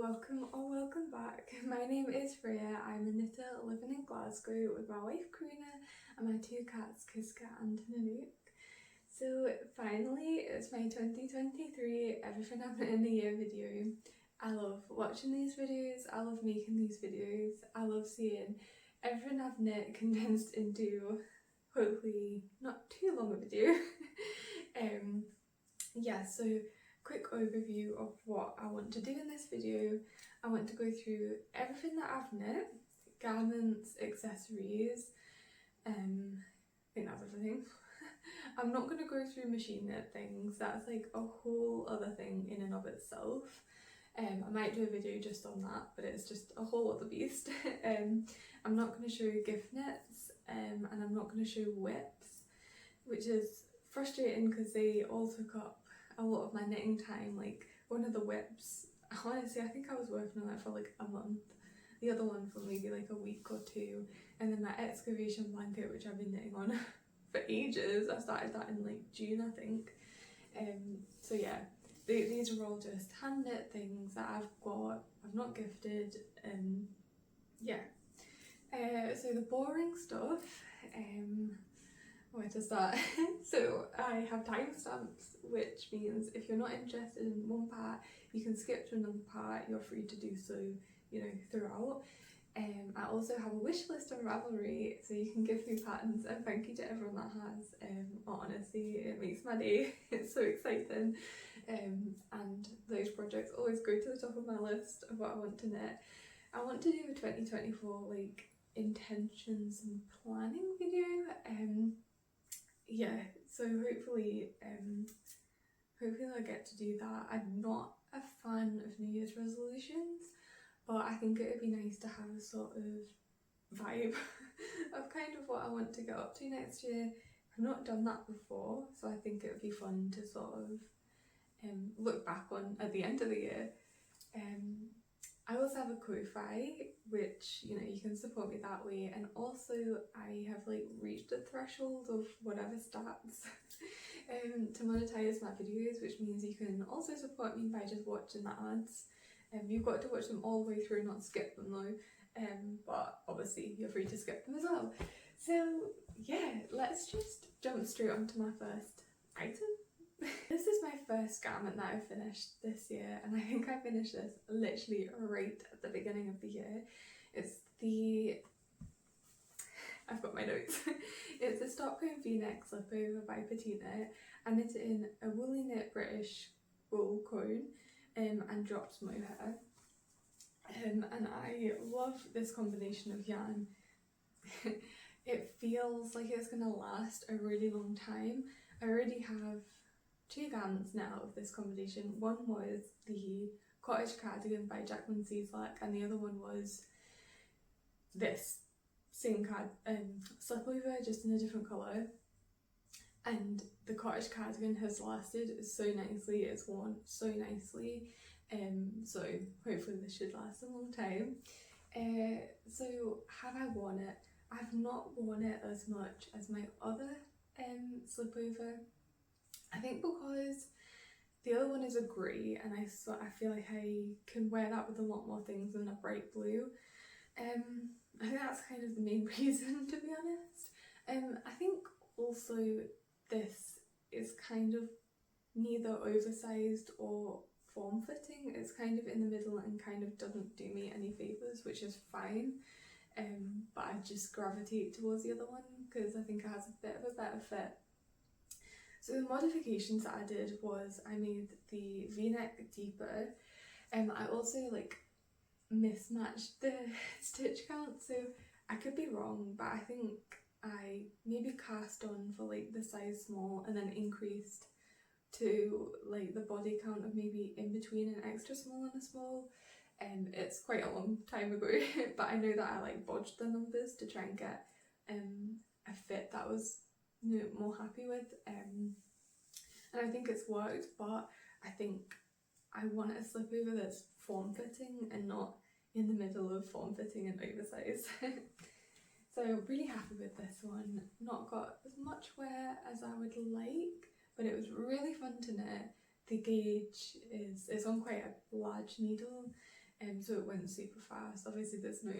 welcome or welcome back. My name is Thea. I'm a knitter living in Glasgow with my wife Karina and my two cats Kiska and Nanook. So finally it's my 2023 Everything Happened in a Year video. I love watching these videos, I love making these videos, I love seeing everything I've knit condensed into hopefully not too long a video. So quick overview of what I want to do in this video. I want to go through everything that I've knit, garments, accessories, I think that's everything. I'm not going to go through machine knit things, that's like a whole other thing in and of itself. I might do a video just on that, but it's just a whole other beast. I'm not going to show gift knits, and I'm not going to show whips, which is frustrating because they all took up a lot of my knitting time. Like one of the whips, honestly I think I was working on it for like a month, the other one for maybe like a week or two, and then my excavation blanket, which I've been knitting on for ages. I started that in like June I think. So yeah, these are all just hand knit things that I've not gifted, and yeah. So the boring stuff, where to start? So I have timestamps, which means if you're not interested in one part you can skip to another part, you're free to do so, you know, throughout. I also have a wish list on Ravelry, so you can give me patterns, and thank you to everyone that has. Honestly, it makes my day. It's so exciting, and those projects always go to the top of my list of what I want to knit. I want to do a 2024 like intentions and planning video. Yeah, so hopefully I get to do that. I'm not a fan of New Year's resolutions, but I think it would be nice to have a sort of vibe of kind of what I want to get up to next year. I've not done that before, so I think it would be fun to sort of look back on at the end of the year. I also have a Ko-fi, which, you know, you can support me that way, and also I have like reached the threshold of whatever stats to monetize my videos, which means you can also support me by just watching the ads. You've got to watch them all the way through, not skip them though, but obviously you're free to skip them as well. So yeah, let's just jump straight onto my first item. This is my first garment that I finished this year, and I think I finished this literally right at the beginning of the year. It's I've got my notes. It's a Stockholm v-neck slipover by Patina. I knit it in a woolly knit British wool cone and dropped mohair. And I love this combination of yarn. It feels like it's going to last a really long time. I already have two garments now of this combination. One was the cottage cardigan by Jacqueline Cieslak, and the other one was this same slipover, just in a different colour. And the cottage cardigan has lasted so nicely, it's worn so nicely, so hopefully this should last a long time. So have I worn it? I've not worn it as much as my other slipover. I think because the other one is a grey, and I feel like I can wear that with a lot more things than a bright blue. I think that's kind of the main reason, to be honest. I think also this is kind of neither oversized or form-fitting. It's kind of in the middle and kind of doesn't do me any favours, which is fine. But I just gravitate towards the other one because I think it has a bit of a better fit. So the modifications that I did was I made the v-neck deeper. I also like mismatched the stitch count, so I could be wrong, but I think I maybe cast on for like the size small and then increased to like the body count of maybe in between an extra small and a small. It's quite a long time ago, but I know that I like bodged the numbers to try and get a fit that I was, you know, more happy with, and I think it's worked. But I think I want a slipover that's form-fitting and not in the middle of form-fitting and oversized. So really happy with this one. Not got as much wear as I would like, but it was really fun to knit. The gauge is on quite a large needle, so it went super fast. Obviously there's no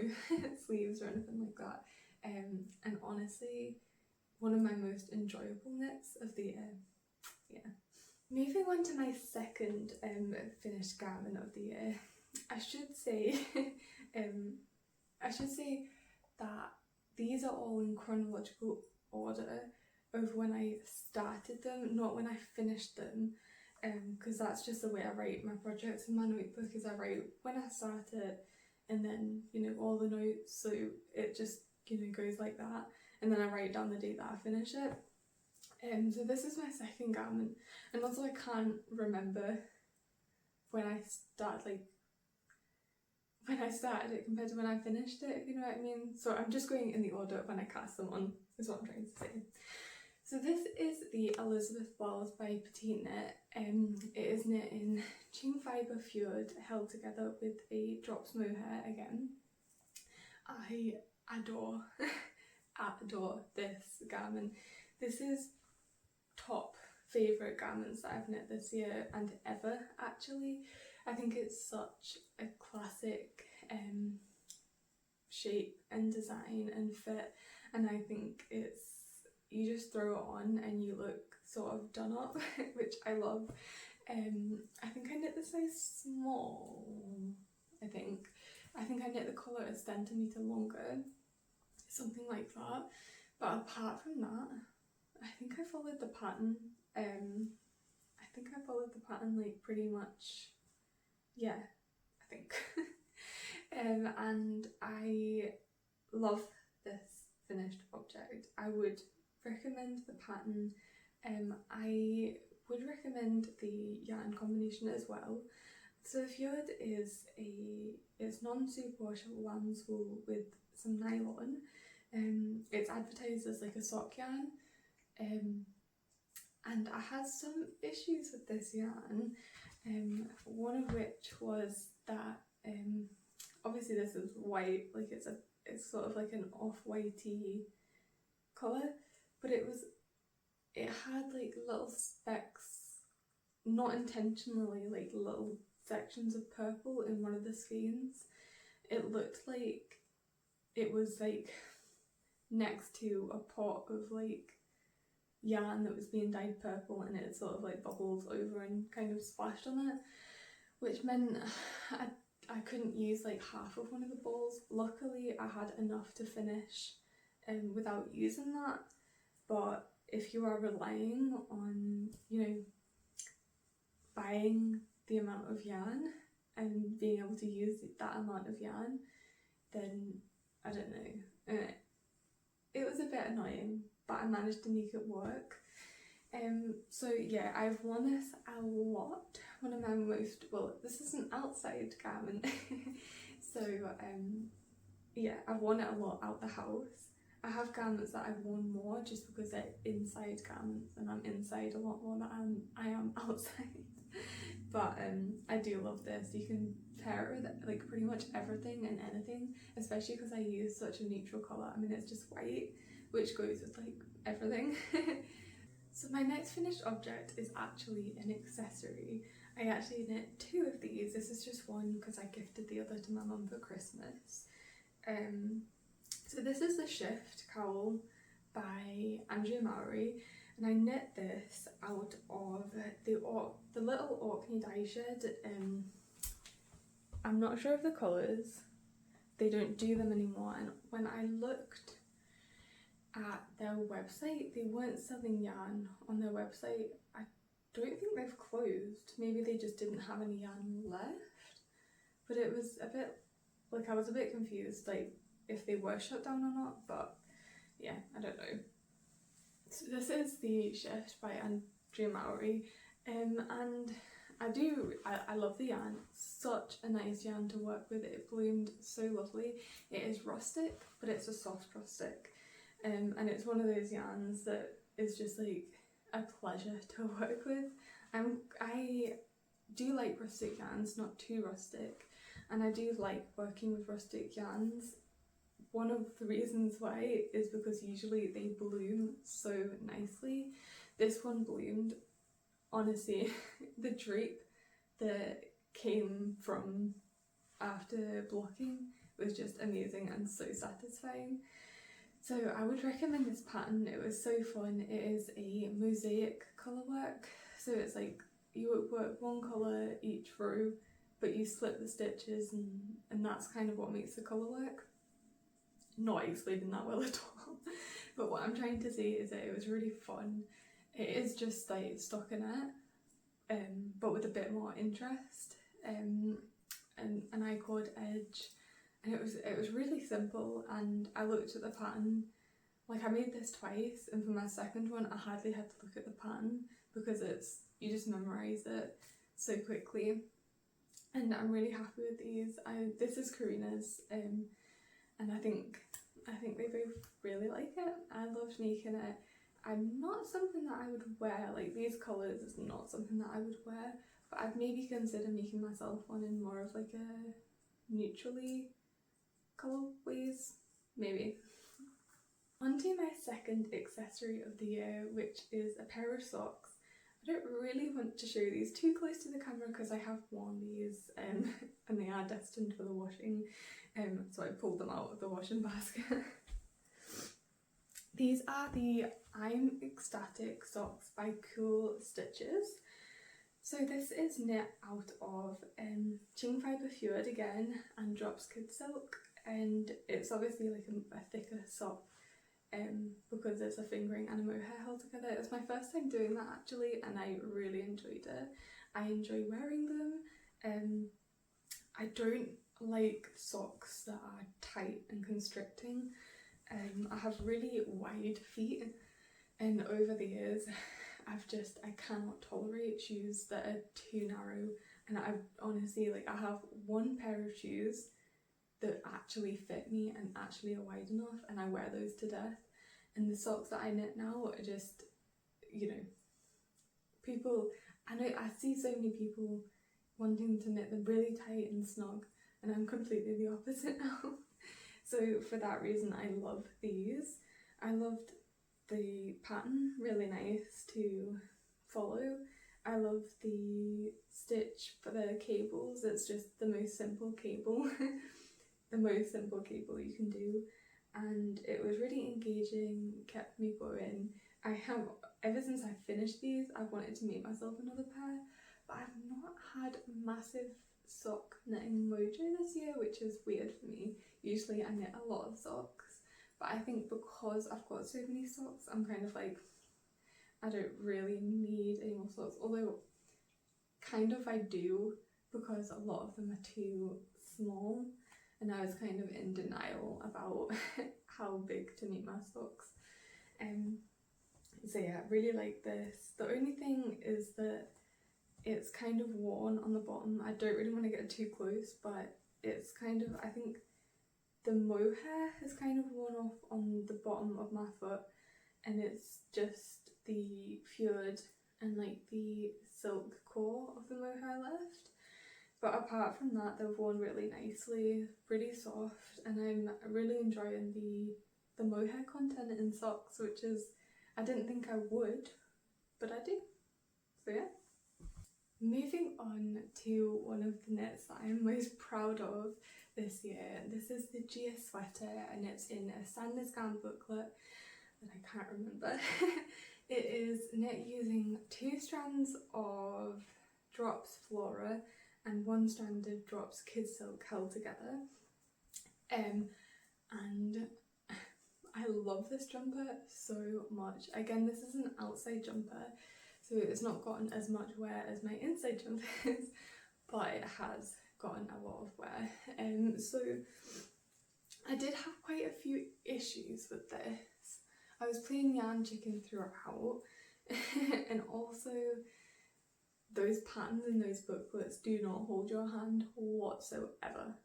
sleeves or anything like that, and honestly one of my most enjoyable knits of the year. Yeah. Moving on to my second finished garment of the year, I should say that these are all in chronological order of when I started them, not when I finished them, because that's just the way I write my projects in my notebook, is I write when I start it and then, you know, all the notes, so it just, you know, goes like that, and then I write down the date that I finish it. So this is my second garment, and also I can't remember when I started it compared to when I finished it, if you know what I mean. So I'm just going in the order of when I cast them on, is what I'm trying to say. So this is the Elisabeth blouse by Petite Knit. It is knit in chain fibre fjord, held together with a drops mohair again. I adore this garment. This is top favourite garments that I've knit this year and ever, actually. I think it's such a classic shape and design and fit, and I think it's, you just throw it on and you look sort of done up, which I love. I think I knit the size small, I think I knit the collar a centimetre longer, something like that, but apart from that, I think I followed the pattern. Like pretty much, yeah, I think. And I love this finished object. I would recommend the pattern. I would recommend the yarn combination as well. So the fjord is it's non-superwash lamb's wool with some nylon. It's advertised as like a sock yarn. And I had some issues with this yarn, one of which was that obviously this is white, like it's sort of like an off-whitey colour, but it had like little specks, not intentionally, like little sections of purple in one of the skeins. It looked like it was like next to a pot of like yarn that was being dyed purple, and it sort of like bubbled over and kind of splashed on it, which meant I couldn't use like half of one of the balls. Luckily I had enough to finish without using that, but if you are relying on, you know, buying the amount of yarn and being able to use that amount of yarn, then I don't know. It was a bit annoying, but I managed to make it work. So yeah, I've worn this a lot. One of my most, well, this is an outside garment. So yeah, I've worn it a lot out the house. I have garments that I've worn more just because they're inside garments, and I'm inside a lot more than I am outside. But I do love this. You can pair it with like pretty much everything and anything, especially because I use such a neutral colour. I mean, it's just white, which goes with like everything. So my next finished object is actually an accessory. I actually knit two of these. This is just one because I gifted the other to my mum for Christmas. So this is the Shift cowl by Andrea Mowry, and I knit this out of the little Orkney dye shed. I'm not sure of the colours, they don't do them anymore, and when I looked at their website, they weren't selling yarn on their website. I don't think they've closed, maybe they just didn't have any yarn left, but it was a bit, like I was a bit confused, like if they were shut down or not, but yeah, I don't know. So this is the Shift by Andrea Mowry, and I love the yarn. Such a nice yarn to work with. It bloomed so lovely. It is rustic, but it's a soft rustic, and it's one of those yarns that is just like a pleasure to work with. I do like rustic yarns, not too rustic, and I do like working with rustic yarns. One of the reasons why is because usually they bloom so nicely. This one bloomed, honestly, the drape that came from after blocking was just amazing and so satisfying. So I would recommend this pattern. It was so fun. It is a mosaic colour work, so it's like you would work one colour each row, but you split the stitches, and that's kind of what makes the colour work. Not explaining that well at all, but what I'm trying to say is that it was really fun. It is just like stockinette, but with a bit more interest, and an I-cord edge, and it was really simple. And I looked at the pattern, like I made this twice, and for my second one I hardly had to look at the pattern because you just memorise it so quickly. And I'm really happy with these. This is Karina's, and I think they both really like it. I loved making it. I'm not something that I would wear, like these colours is not something that I would wear, but I'd maybe consider making myself one in more of like a neutrally colourways, maybe. On to my second accessory of the year, which is a pair of socks. I don't really want to show these too close to the camera because I have worn these and they are destined for the washing, so I pulled them out of the washing basket. These are the I'm Ecstatic socks by Cool Stitches. So this is knit out of Ching Fibre Fjord again and Drops Kid Silk, and it's obviously like a thicker sock because it's a fingering and a mohair held together. It was my first time doing that actually, and I really enjoyed it. I enjoy wearing them. I don't like socks that are tight and constricting. I have really wide feet, and over the years I cannot tolerate shoes that are too narrow, and I honestly, like, I have one pair of shoes that actually fit me and actually are wide enough, and I wear those to death. And the socks that I knit now are just, you know, I see so many people wanting to knit them really tight and snug, and I'm completely the opposite now. So for that reason I love these. I loved the pattern, really nice to follow. I love the stitch for the cables. It's just the most simple cable, the most simple cable you can do, and it was really engaging, kept me going. Ever since I finished these, I've wanted to make myself another pair, but I've not had massive sock knitting mojo this year, which is weird for me. Usually I knit a lot of socks, but I think because I've got so many socks, I'm kind of like, I don't really need any more socks, although kind of I do, because a lot of them are too small, and I was kind of in denial about how big to make my socks. So yeah, really like this. The only thing is that it's kind of worn on the bottom. I don't really want to get too close, but it's kind of, I think the mohair is kind of worn off on the bottom of my foot, and it's just the fjord and like the silk core of the mohair left. But apart from that, they've worn really nicely, pretty soft, and I'm really enjoying the mohair content in socks, which is, I didn't think I would, but I do. So yeah. Moving on to one of the knits that I'm most proud of this year. This is the Gia sweater, and it's in a Sanders Gown booklet that I can't remember. It is knit using 2 strands of Drops Flora and 1 strand of Drops Kid Silk held together. And I love this jumper so much. Again, this is an outside jumper, so it's not gotten as much wear as my inside jumpers, but it has gotten a lot of wear. So I did have quite a few issues with this. I was playing yarn chicken throughout, and also those patterns in those booklets do not hold your hand whatsoever.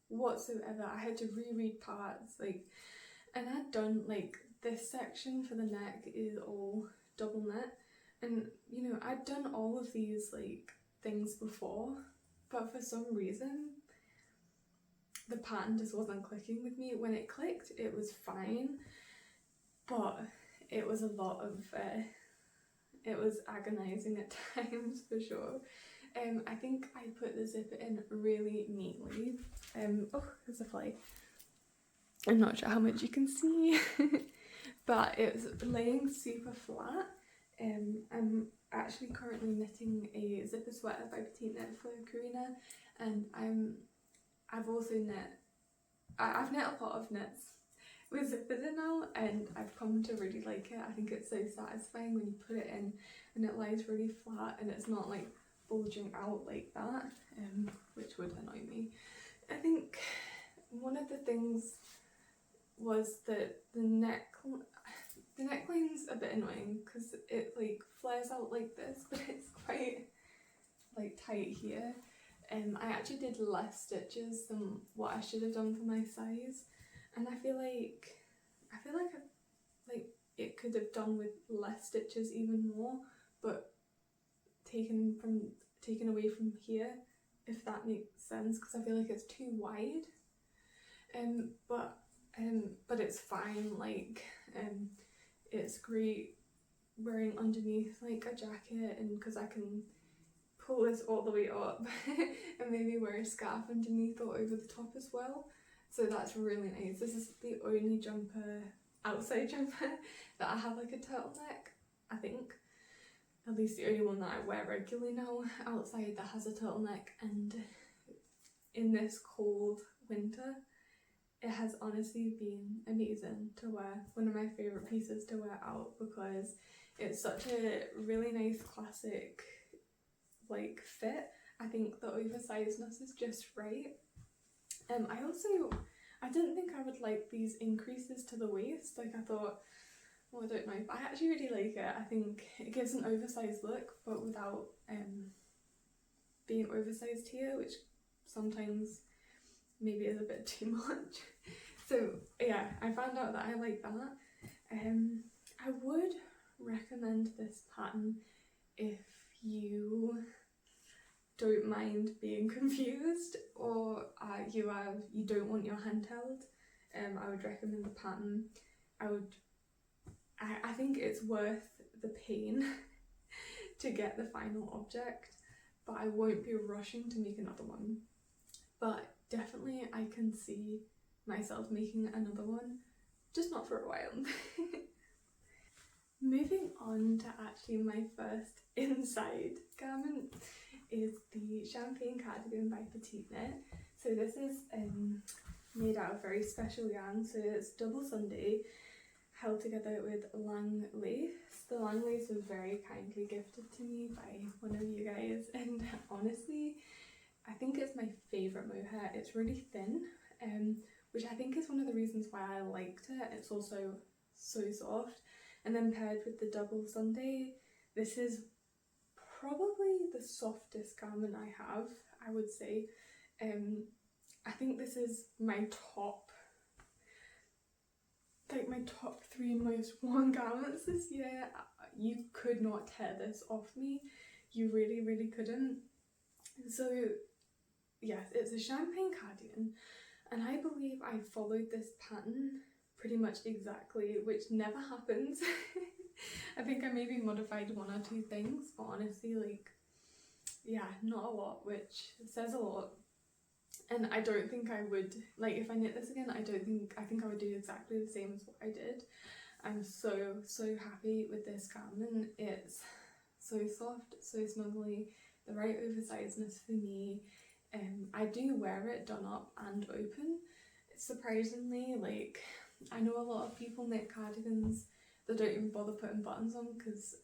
I had to reread parts, like, and I'd done, like, this section for the neck is all double knit, and you know, I'd done all of these like things before, but for some reason the pattern just wasn't clicking with me. When it clicked, it was fine, but it was a lot of it was agonizing at times for sure. I think I put the zipper in really neatly. Oh, there's a fly. I'm not sure how much you can see, but it's laying super flat. I'm actually currently knitting a zipper sweater by Petite Knit for Karina, and I've also I've knit a lot of knits with zippers in now, and I've come to really like it. I think it's so satisfying when you put it in and it lies really flat and it's not like bulging out like that, which would annoy me. I think one of the things was that the neckline's a bit annoying because it like flares out like this, but it's quite like tight here. I actually did less stitches than what I should have done for my size, and I feel like it could have done with less stitches even more, but taken away from here, if that makes sense, because I feel like it's too wide. But it's fine. Like it's great wearing underneath like a jacket, and because I can pull this all the way up and maybe wear a scarf underneath or over the top as well, so that's really nice. This is the only outside jumper that I have like a turtleneck, I think, at least the only one that I wear regularly now outside that has a turtleneck. And in this cold winter, it has honestly been amazing to wear, one of my favourite pieces to wear out, because it's such a really nice classic like fit. I think the oversizedness is just right. I didn't think I would like these increases to the waist. Like I thought, well, I don't know, but I actually really like it. I think it gives an oversized look, but without being oversized here, which sometimes maybe is a bit too much. So yeah, I found out that I like that. I would recommend this pattern if you don't mind being confused, or you don't want your hand held. I would recommend the pattern. I think it's worth the pain to get the final object, but I won't be rushing to make another one. But definitely I can see myself making another one, just not for a while. Moving on to actually my first inside garment is the Champagne Cardigan by Petite Knit. So this is made out of very special yarn, so it's double Sunday held together with lang lace. The lang lace was very kindly gifted to me by one of you guys, and honestly I think it's my favourite mohair. It's really thin, which I think is one of the reasons why I liked it. It's also so soft, and then paired with the double Sunday, this is probably the softest garment I have, I would say. I think this is my top 3 most worn garments this year. You could not tear this off me. You really, really couldn't. So yes, it's a champagne cardigan, and I believe I followed this pattern pretty much exactly, which never happens. I think I maybe modified 1 or 2 things, but honestly, like, yeah, not a lot, which says a lot. And I don't think I would, like, if I knit this again, I think I would do exactly the same as what I did. I'm so happy with this garment. It's so soft, so snuggly, the right oversizedness for me. I do wear it done up and open. Surprisingly, like, I know a lot of people knit cardigans that don't even bother putting buttons on, because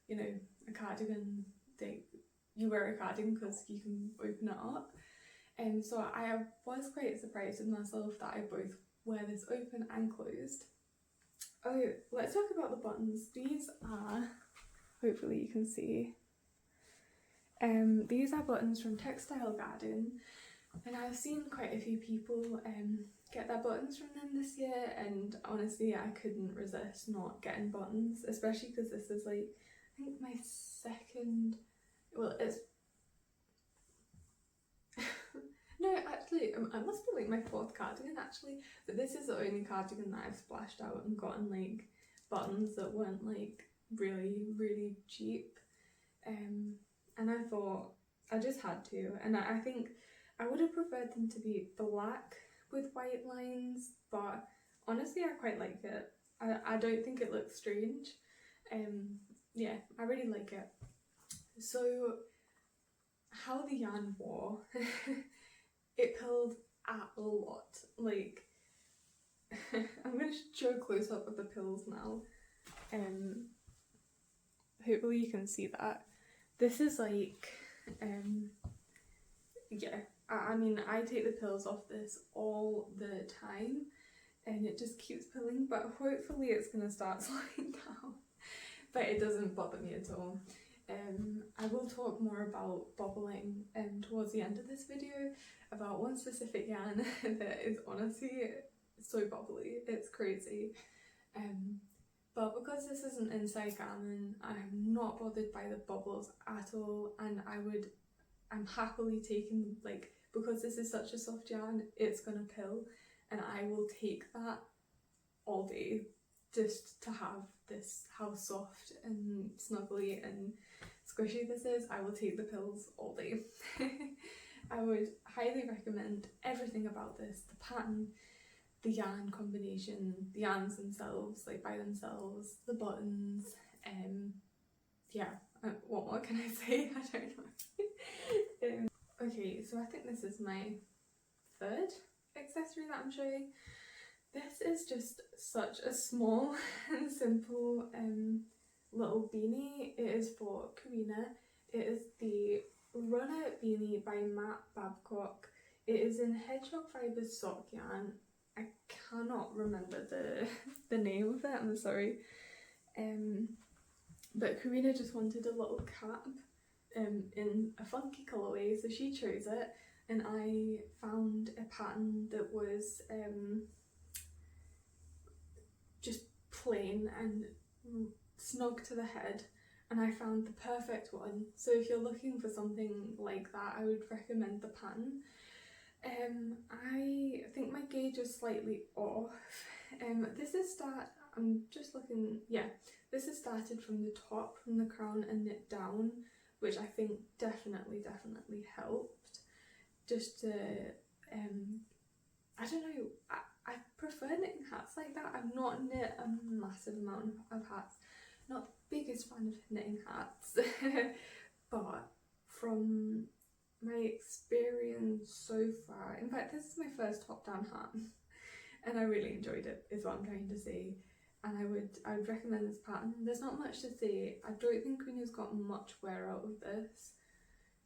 you know, a cardigan, you wear a cardigan because you can open it up. So I was quite surprised with myself that I both wear this open and closed. Oh, let's talk about the buttons. These are, hopefully you can see, these are buttons from Textile Garden, and I've seen quite a few people get their buttons from them this year, and honestly I couldn't resist not getting buttons, especially because this is like, I think my second, well, it's no, actually, it must be like my 4th cardigan actually, but this is the only cardigan that I've splashed out and gotten like buttons that weren't like really, really cheap. And and I thought I just had to, and I think I would have preferred them to be black with white lines, but honestly I quite like it. I don't think it looks strange. Yeah, I really like it. So how the yarn wore, it pulled a lot. Like, I'm going to show a close up of the pills now. Hopefully you can see that. This is like, yeah, I mean, I take the pills off this all the time and it just keeps pulling, but hopefully it's going to start slowing down. But it doesn't bother me at all. I will talk more about bobbling towards the end of this video, about one specific yarn that is honestly so bobbly, it's crazy. But because this is an inside garment, I'm not bothered by the bubbles at all, and I'm happily taking, like, because this is such a soft yarn, it's gonna pill, and I will take that all day just to have this, how soft and snuggly and squishy this is. I will take the pills all day. I would highly recommend everything about this, the pattern, the yarn combination, the yarns themselves, like by themselves, the buttons, yeah, what more can I say? I don't know. Okay, so I think this is my third accessory that I'm showing. This is just such a small and simple little beanie. It is for Karina. It is the Runner Beanie by Matt Babcock. It is in hedgehog fibre sock yarn. I cannot remember the name of it, I'm sorry. But Karina just wanted a little cap in a funky colourway, so she chose it, and I found a pattern that was just plain and snug to the head, and I found the perfect one. So if you're looking for something like that, I would recommend the pattern. I think my gauge is slightly off. This is I'm just looking, yeah, this is started from the top, from the crown, and knit down, which I think definitely helped. Just to, I don't know, I prefer knitting hats like that. I've not knit a massive amount of hats. Not the biggest fan of knitting hats, but from my experience so far, in fact this is my first top down hat and I really enjoyed it, is what I'm trying to say, and I would recommend this pattern. There's not much to say. I don't think Karina's got much wear out of this,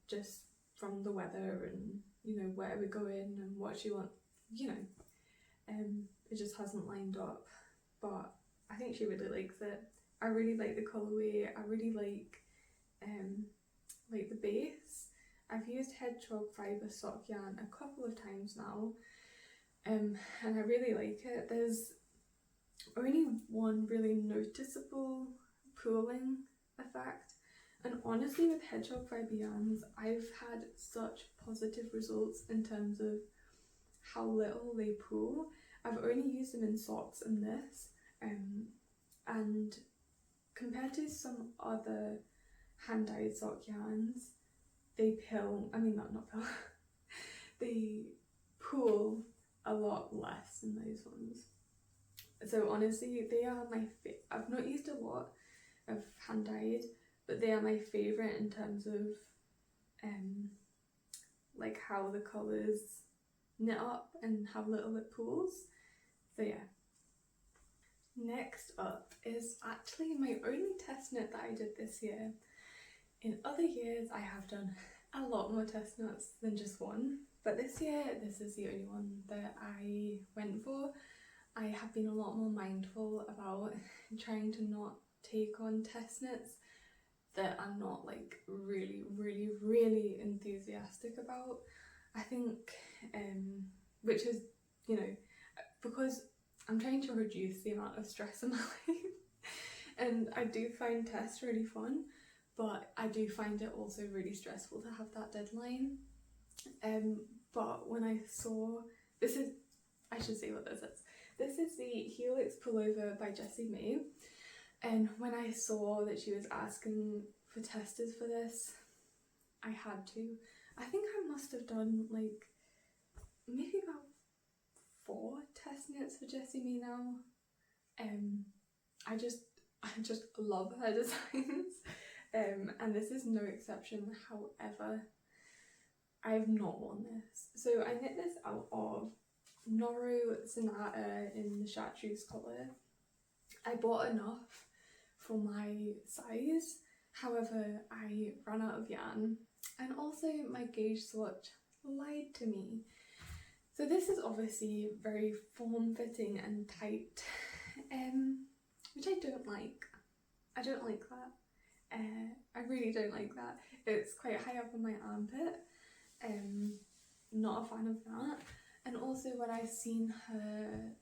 just from the weather and, you know, where we're going and what she wants, you know, it just hasn't lined up, but I think she really likes it. I really like the colourway. I really like the base. I've used hedgehog fibre sock yarn a couple of times now, and I really like it. There's only one really noticeable pooling effect, and honestly with hedgehog fibre yarns I've had such positive results in terms of how little they pool. I've only used them in socks and this, and compared to some other hand-dyed sock yarns, they pill, I mean not pill, they pool a lot less than those ones. So honestly, they are my I've not used a lot of hand-dyed, but they are my favourite in terms of like how the colours knit up and how little it pools. So yeah. Next up is actually my only test knit that I did this year. In other years I have done a lot more test knits than just one, but this year this is the only one that I went for. I have been a lot more mindful about trying to not take on test knits that I'm not like really enthusiastic about. I think, which is, you know, because I'm trying to reduce the amount of stress in my life, and I do find tests really fun, but I do find it also really stressful to have that deadline. But when I saw, I should say what this is. This is the Helix pullover by Jessie May, and when I saw that she was asking for testers for this, I had to. I think I must have done like maybe about 4 test knits for Jessie Me now. I just love her designs, and this is no exception. However, I have not worn this. So I knit this out of Noro Sonata in the chartreuse colour. I bought enough for my size, however I ran out of yarn, and also my gauge swatch lied to me. So this is obviously very form-fitting and tight, which I don't like. I don't like that. I really don't like that. It's quite high up on my armpit. Not a fan of that. And also when I seen her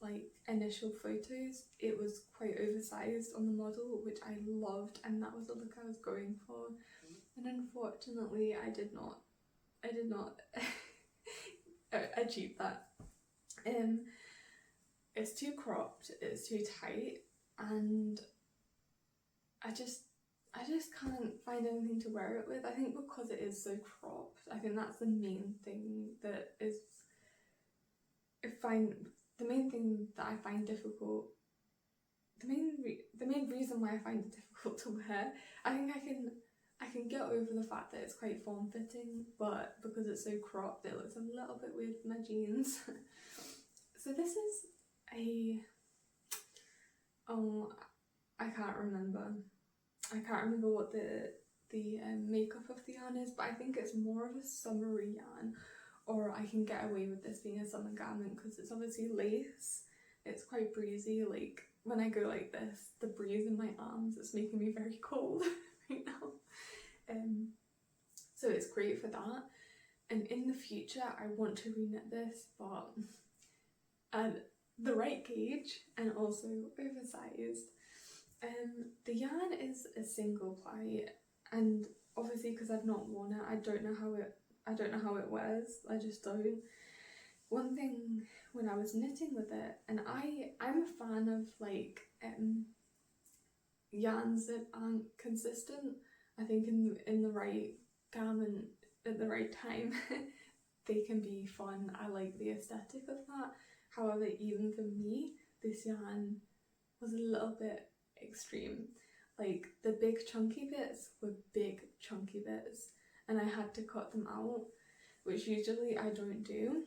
like initial photos, it was quite oversized on the model, which I loved, and that was the look I was going for. And unfortunately I did not achieve that. It's too cropped, it's too tight, and I just can't find anything to wear it with. I think because it is so cropped, I think that's the main thing that is the main thing that I find difficult. The main reason why I find it difficult to wear. I think I can get over the fact that it's quite form-fitting, but because it's so cropped, it looks a little bit weird with my jeans. So this is I can't remember what the makeup of the yarn is, but I think it's more of a summery yarn, or I can get away with this being a summer garment because it's obviously lace. It's quite breezy. Like when I go like this, the breeze in my arms is making me very cold right now. So it's great for that. And in the future, I want to reknit this, but at the right gauge and also oversized. The yarn is a single ply, and obviously because I've not worn it, I don't know how it wears. I just don't. One thing when I was knitting with it, and I'm a fan of like yarns that aren't consistent. I think in the right garment at the right time they can be fun. I like the aesthetic of that. However, even for me, this yarn was a little bit extreme. Like the big chunky bits were big chunky bits, and I had to cut them out, which usually I don't do.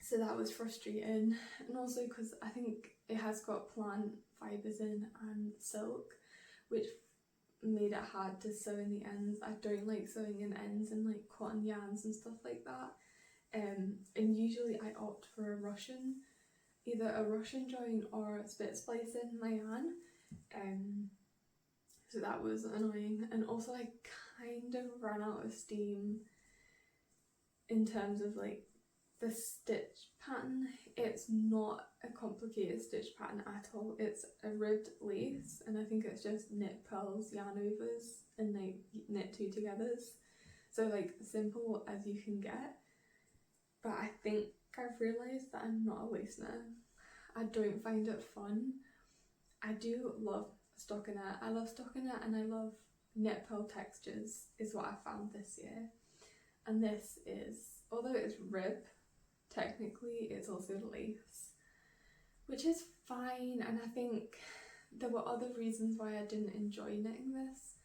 So that was frustrating, and also because I think it has got plant fibres in and silk, which made it hard to sew in the ends. I don't like sewing in ends and like cotton yarns and stuff like that. And usually I opt for either a Russian join or a split splice in my yarn. So that was annoying, and also I kind of ran out of steam in terms of like the stitch pattern. It's not a complicated stitch pattern at all. It's a ribbed lace, and I think it's just knit pearls, yarn overs, and like knit 2 togethers. So like simple as you can get. But I think I've realised that I'm not a lace knitter. I don't find it fun. I do love stockinette. I love stockinette, and I love knit pearl textures is what I found this year. And this is, although it's rib, technically it's also lace, which is fine. And I think there were other reasons why I didn't enjoy knitting this,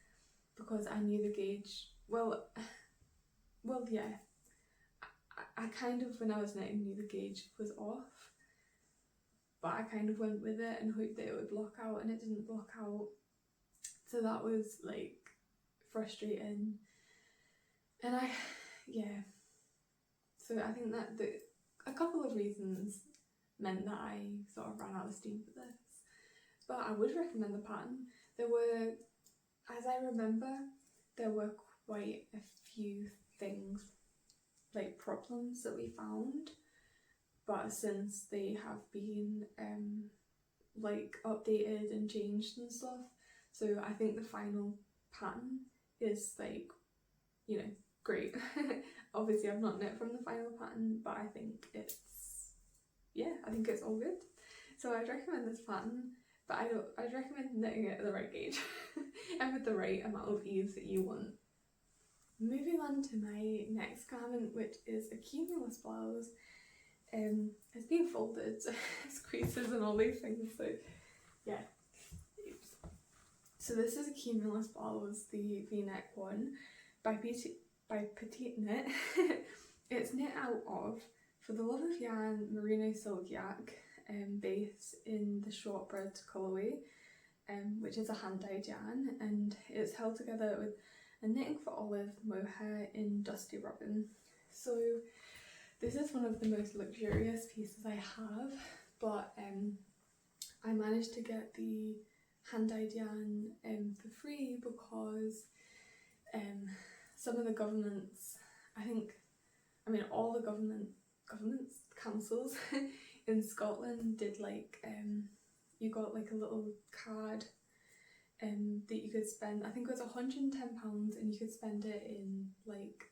because I knew the gauge, well yeah, I kind of, when I was knitting, knew the gauge was off, but I kind of went with it and hoped that it would block out, and it didn't block out. So that was like frustrating. And so I think that a couple of reasons meant that I sort of ran out of steam for this. But I would recommend the pattern. There were, as I remember, there were quite a few things, like problems that we found, but since they have been like updated and changed and stuff, so I think the final pattern is like, you know, great. Obviously I've not knit from the final pattern, but I think it's all good. So I'd recommend this pattern, but I'd recommend knitting it at the right gauge and with the right amount of ease that you want. moving on to my next garment, which is a Cumulus blouse. It's been folded, it's creases and all these things, so yeah. Oops. So this is a Cumulus blouse, the V-neck one, by Petite Knit. It's knit out of For the Love of Yarn Merino Silk Yak base in the shortbread colourway, which is a hand-dyed yarn, and it's held together with a knitting for olive mohair in dusty robin. So this is one of the most luxurious pieces I have, but I managed to get the hand-dyed yarn for free because some of the governments, all the governments, councils in Scotland did like, you got like a little card that you could spend, I think it was £110, and you could spend it in like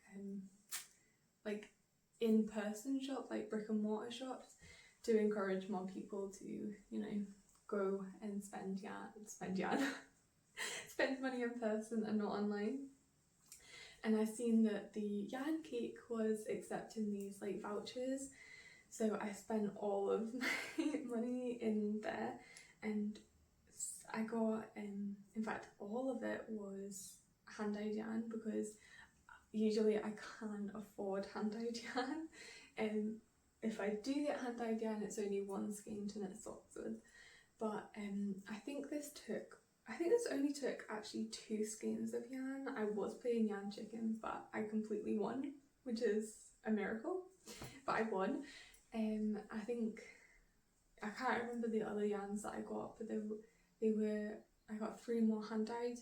in-person shops, like brick and mortar shops, to encourage more people to, you know, go and spend money in person and not online. And I've seen that the yarn cake was accepting these like vouchers, so I spent all of my money in there, and I got, in fact all of it was hand-dyed yarn, because usually I can't afford hand-dyed yarn. If I do get hand-dyed yarn, it's only one skein to knit socks with, but I think this only took actually 2 skeins of yarn. I was playing yarn chicken, but I completely won, which is a miracle, but I won. I think, I can't remember the other yarns that I got, but I got 3 more hand-dyed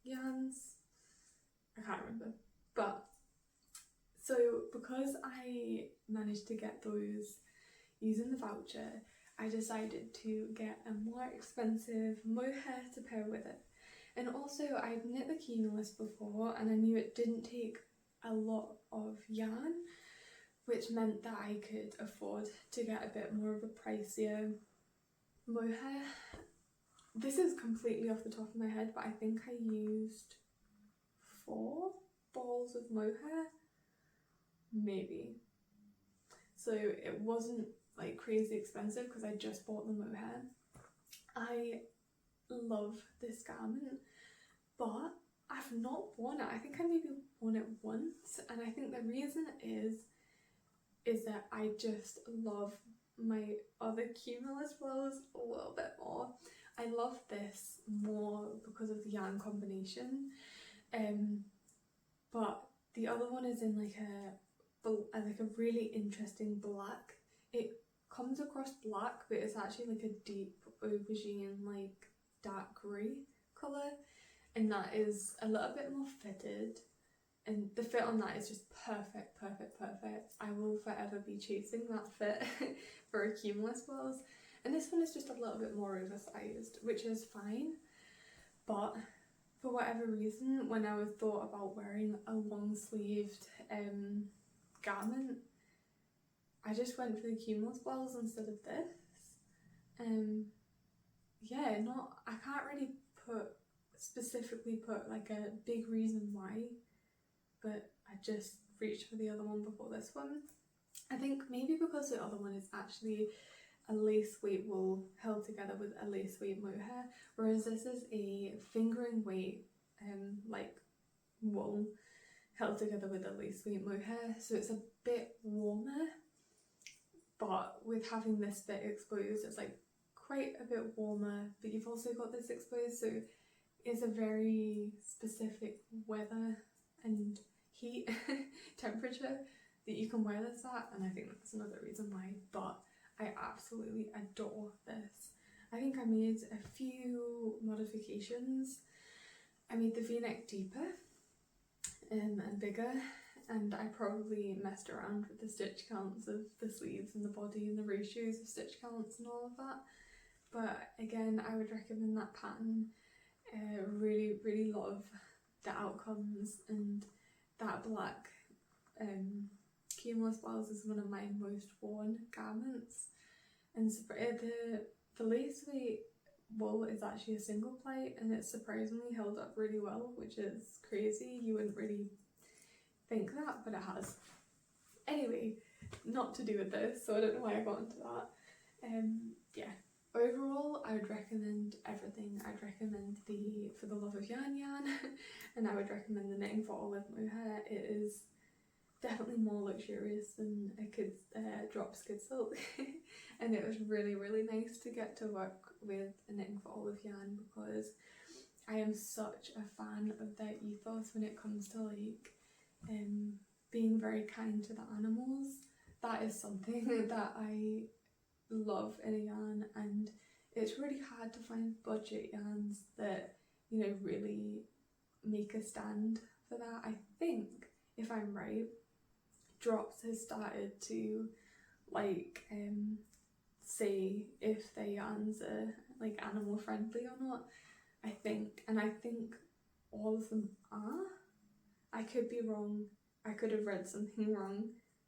yarns. I can't remember, but so because I managed to get those using the voucher, I decided to get a more expensive mohair to pair with it. And also I'd knit the Cumulus before, and I knew it didn't take a lot of yarn, which meant that I could afford to get a bit more of a pricier mohair. This is completely off the top of my head, but I think I used 4 balls of mohair, maybe. So it wasn't like crazy expensive because I just bought the mohair. I love this garment, but I've not worn it. I think I maybe worn it once, and I think the reason is that I just love my other Cumulus blouse a little bit more. I love this more because of the yarn combination, but the other one is in like a really interesting black. It comes across black, but it's actually like a deep aubergine, like dark grey colour, and that is a little bit more fitted, and the fit on that is just perfect. I will forever be chasing that fit for a Cumulus blouse. And this one is just a little bit more oversized, which is fine, but for whatever reason, when I thought about wearing a long sleeved garment, I just went for the Cumulus blouse instead of this. Yeah, I can't really specifically put like a big reason why, but I just reached for the other one before this one. I think maybe because the other one is actually a lace weight wool held together with a lace weight mohair, whereas this is a fingering weight like wool held together with a lace weight mohair, so it's a bit warmer, but with having this bit exposed, it's like quite a bit warmer, but you've also got this exposed, so it's a very specific weather and heat temperature that you can wear this at, and I think that's another reason why. But I absolutely adore this. I think I made a few modifications. I made the v-neck deeper and bigger, and I probably messed around with the stitch counts of the sleeves and the body and the ratios of stitch counts and all of that. But again, I would recommend that pattern. Really love the outcomes, and that black Cumulus blouse is one of my most worn garments. And the lace weight wool is actually a single ply, and it's surprisingly held up really well, which is crazy. You wouldn't really think that, but it has. Anyway, not to do with this, so I don't know why I got into that. Yeah, overall I would recommend everything. I'd recommend the For the Love of Yan Yan and I would recommend the Knitting for Olive Mohair. It is definitely more luxurious than a kid's Drops Kid Silk and it was really nice to get to work with a Knitting for Olive yarn because I am such a fan of their ethos when it comes to like being very kind to the animals. That is something that I love in a yarn, and it's really hard to find budget yarns that, you know, really make a stand for that. I think, if I'm right, Drops has started to like say if their yarns are like animal friendly or not. I think all of them are. I could be wrong, I could have read something wrong,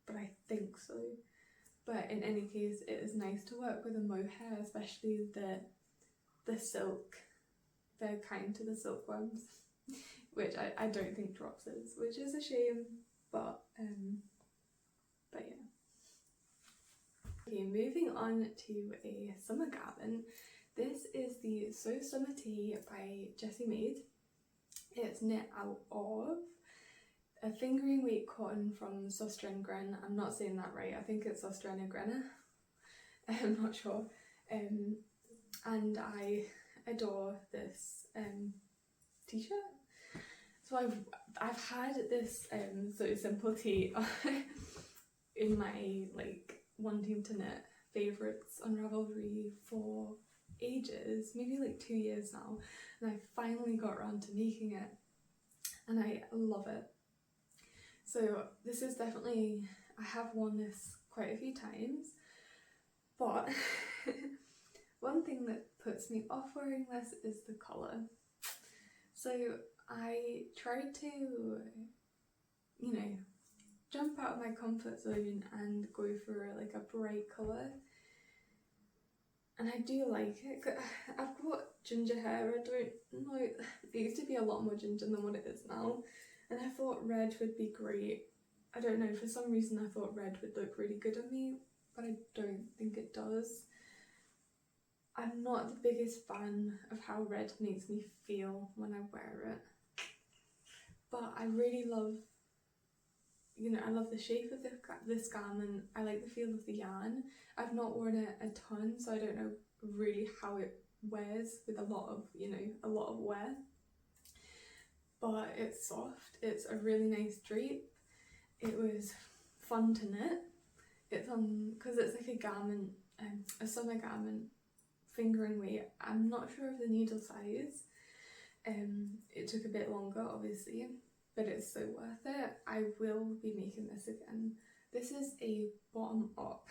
but I think so. But in any case, it is nice to work with a mohair, especially the silk. They're kind to the silkworms, which I don't think Drops is, which is a shame, but yeah. Okay, moving on to a summer garment. This is the So Summer Tea by Jessie Maid. It's knit out of a fingering weight cotton from Søstrene. I'm not saying that right, I think it's Søstrene. I'm not sure. And I adore this t-shirt. So I've had this So Simple Tea in my like wanting to knit favourites on Ravelry for ages, maybe like 2 years now, and I finally got around to making it and I love it. So this is definitely, I have worn this quite a few times, but one thing that puts me off wearing this is the colour. So I tried to, you know, jump out of my comfort zone and go for like a bright colour, and I do like it. I've got ginger hair, I don't know, it used to be a lot more ginger than what it is now, and I thought red would be great. I don't know, for some reason I thought red would look really good on me, but I don't think it does. I'm not the biggest fan of how red makes me feel when I wear it, but I really love, you know, I love the shape of this garment. I like the feel of the yarn. I've not worn it a ton, so I don't know really how it wears with a lot of, you know, a lot of wear. But it's soft, it's a really nice drape. It was fun to knit. It's because it's like a garment, a summer garment, fingering weight. I'm not sure of the needle size. It took a bit longer, obviously, but it's so worth it. I will be making this again. This is a bottom up,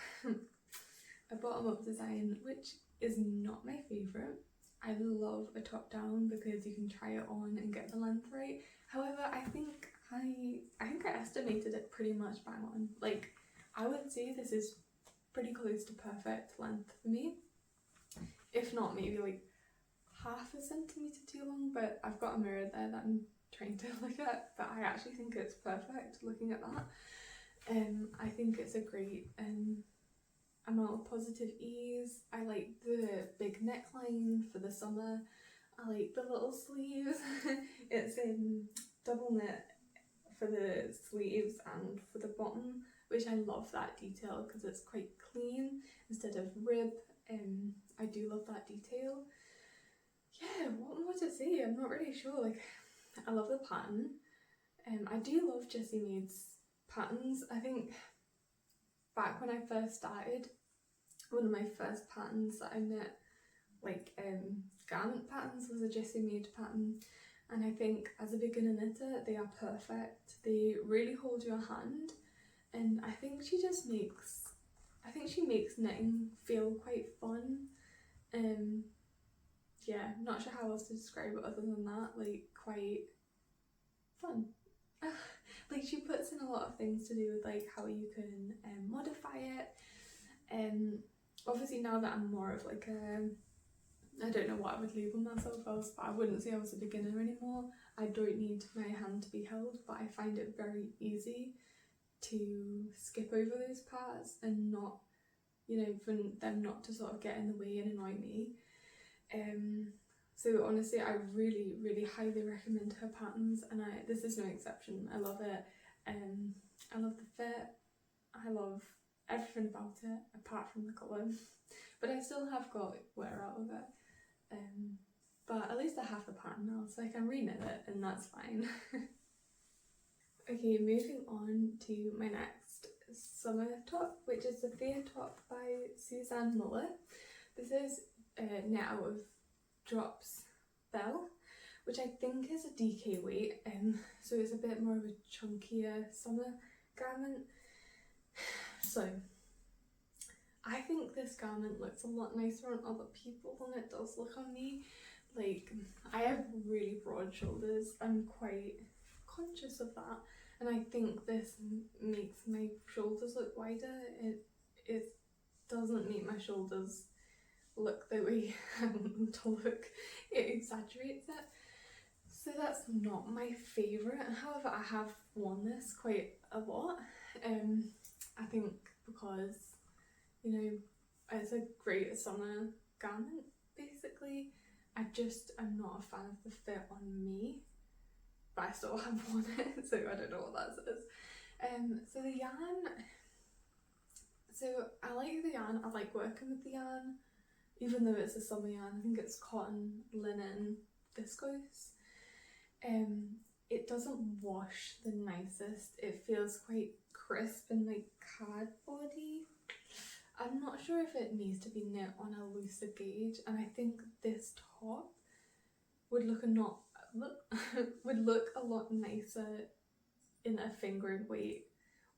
a bottom up design, which is not my favourite. I love a top down because you can try it on and get the length right. However, I think I estimated it pretty much bang on. Like, I would say this is pretty close to perfect length for me. If not, maybe like half a centimetre too long, but I've got a mirror there that I'm trying to look at, but I actually think it's perfect looking at that. I think it's a great amount of positive ease. I like the big neckline for the summer. I like the little sleeves. It's double knit for the sleeves and for the bottom, which I love that detail because it's quite clean instead of rib. I do love that detail. Yeah, what more to say? I'm not really sure. Like, I love the pattern. I do love Jessie Maid's patterns. I think back when I first started, one of my first patterns that I knit, like garment patterns, was a Jessie Maid pattern, and I think as a beginner knitter they are perfect. They really hold your hand, and I think she makes knitting feel quite fun. Yeah, not sure how else to describe it other than that, like quite fun. Like, she puts in a lot of things to do with like how you can modify it. Obviously now that I'm more of like I don't know what I would label myself as, but I wouldn't say I was a beginner anymore. I don't need my hand to be held, but I find it very easy to skip over those parts and not, you know, for them not to sort of get in the way and annoy me. So honestly, I really, really highly recommend her patterns, and this is no exception. I love it. I love the fit. I love everything about it apart from the colour. But I still have got wear out of it. But at least I have the pattern now, so I can reknit it, and that's fine. Okay, moving on to my next summer top, which is the Thea top by Suzanne Muller. This is knit out of Drops Bell, which I think is a DK weight, so it's a bit more of a chunkier summer garment. So I think this garment looks a lot nicer on other people than it does look on me. Like, I have really broad shoulders. I'm quite conscious of that, and I think this makes my shoulders look wider. It doesn't make my shoulders look the way I want them to look. It exaggerates it. So that's not my favourite. However, I have worn this quite a lot. I think because, you know, it's a great summer garment, basically. I just am not a fan of the fit on me, but I still have worn it, so I don't know what that says. So the yarn, so I like the yarn, I like working with the yarn, even though it's a summer yarn. I think it's cotton, linen, viscose. It doesn't wash the nicest. It feels quite crisp and like cardboardy. I'm not sure if it needs to be knit on a looser gauge, and I think this top would look a lot nicer in a fingering weight,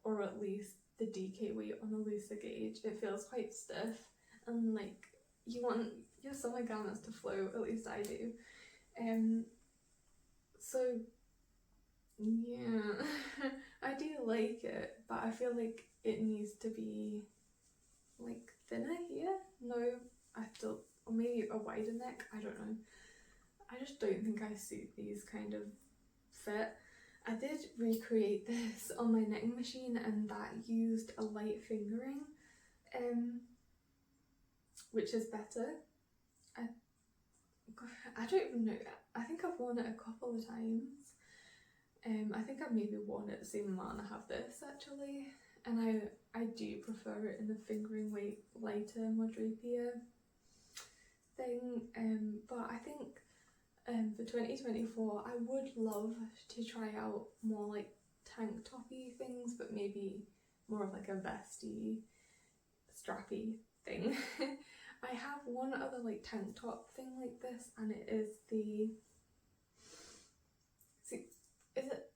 or at least the DK weight on a looser gauge. It feels quite stiff, and like, you want your summer garments to flow, at least I do. So yeah, I do like it, but I feel like it needs to be like thinner here. No, or maybe a wider neck, I don't know. I just don't think I suit these kind of fit. I did recreate this on my knitting machine, and that used a light fingering, which is better. I don't even know, I think I've worn it a couple of times. I think I've maybe worn it the same amount I have this actually, and I do prefer it in the fingering weight, lighter, more drapier thing. But I think for 2024 I would love to try out more like tank toppy things, but maybe more of like a vesty, strappy thing. I have one other like tank top thing like this, and it is the,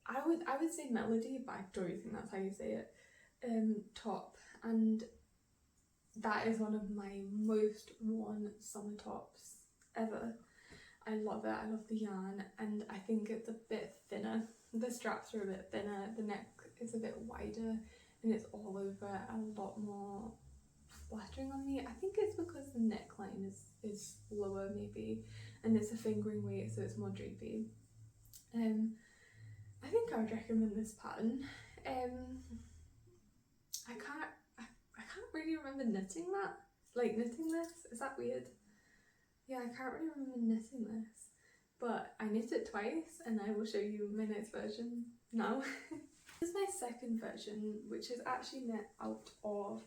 I would say Melody, but I don't think that's how you say it, top, and that is one of my most worn summer tops ever. I love it, I love the yarn, and I think it's a bit thinner. The straps are a bit thinner, the neck is a bit wider, and it's all over a lot more flattering on me. I think it's because the neckline is lower maybe, and it's a fingering weight, so it's more drapey. I think I would recommend this pattern. I can't really remember knitting that, like knitting this. Is that weird? Yeah, I can't really remember knitting this, but I knit it twice, and I will show you my next version now. This is my second version, which is actually knit out of,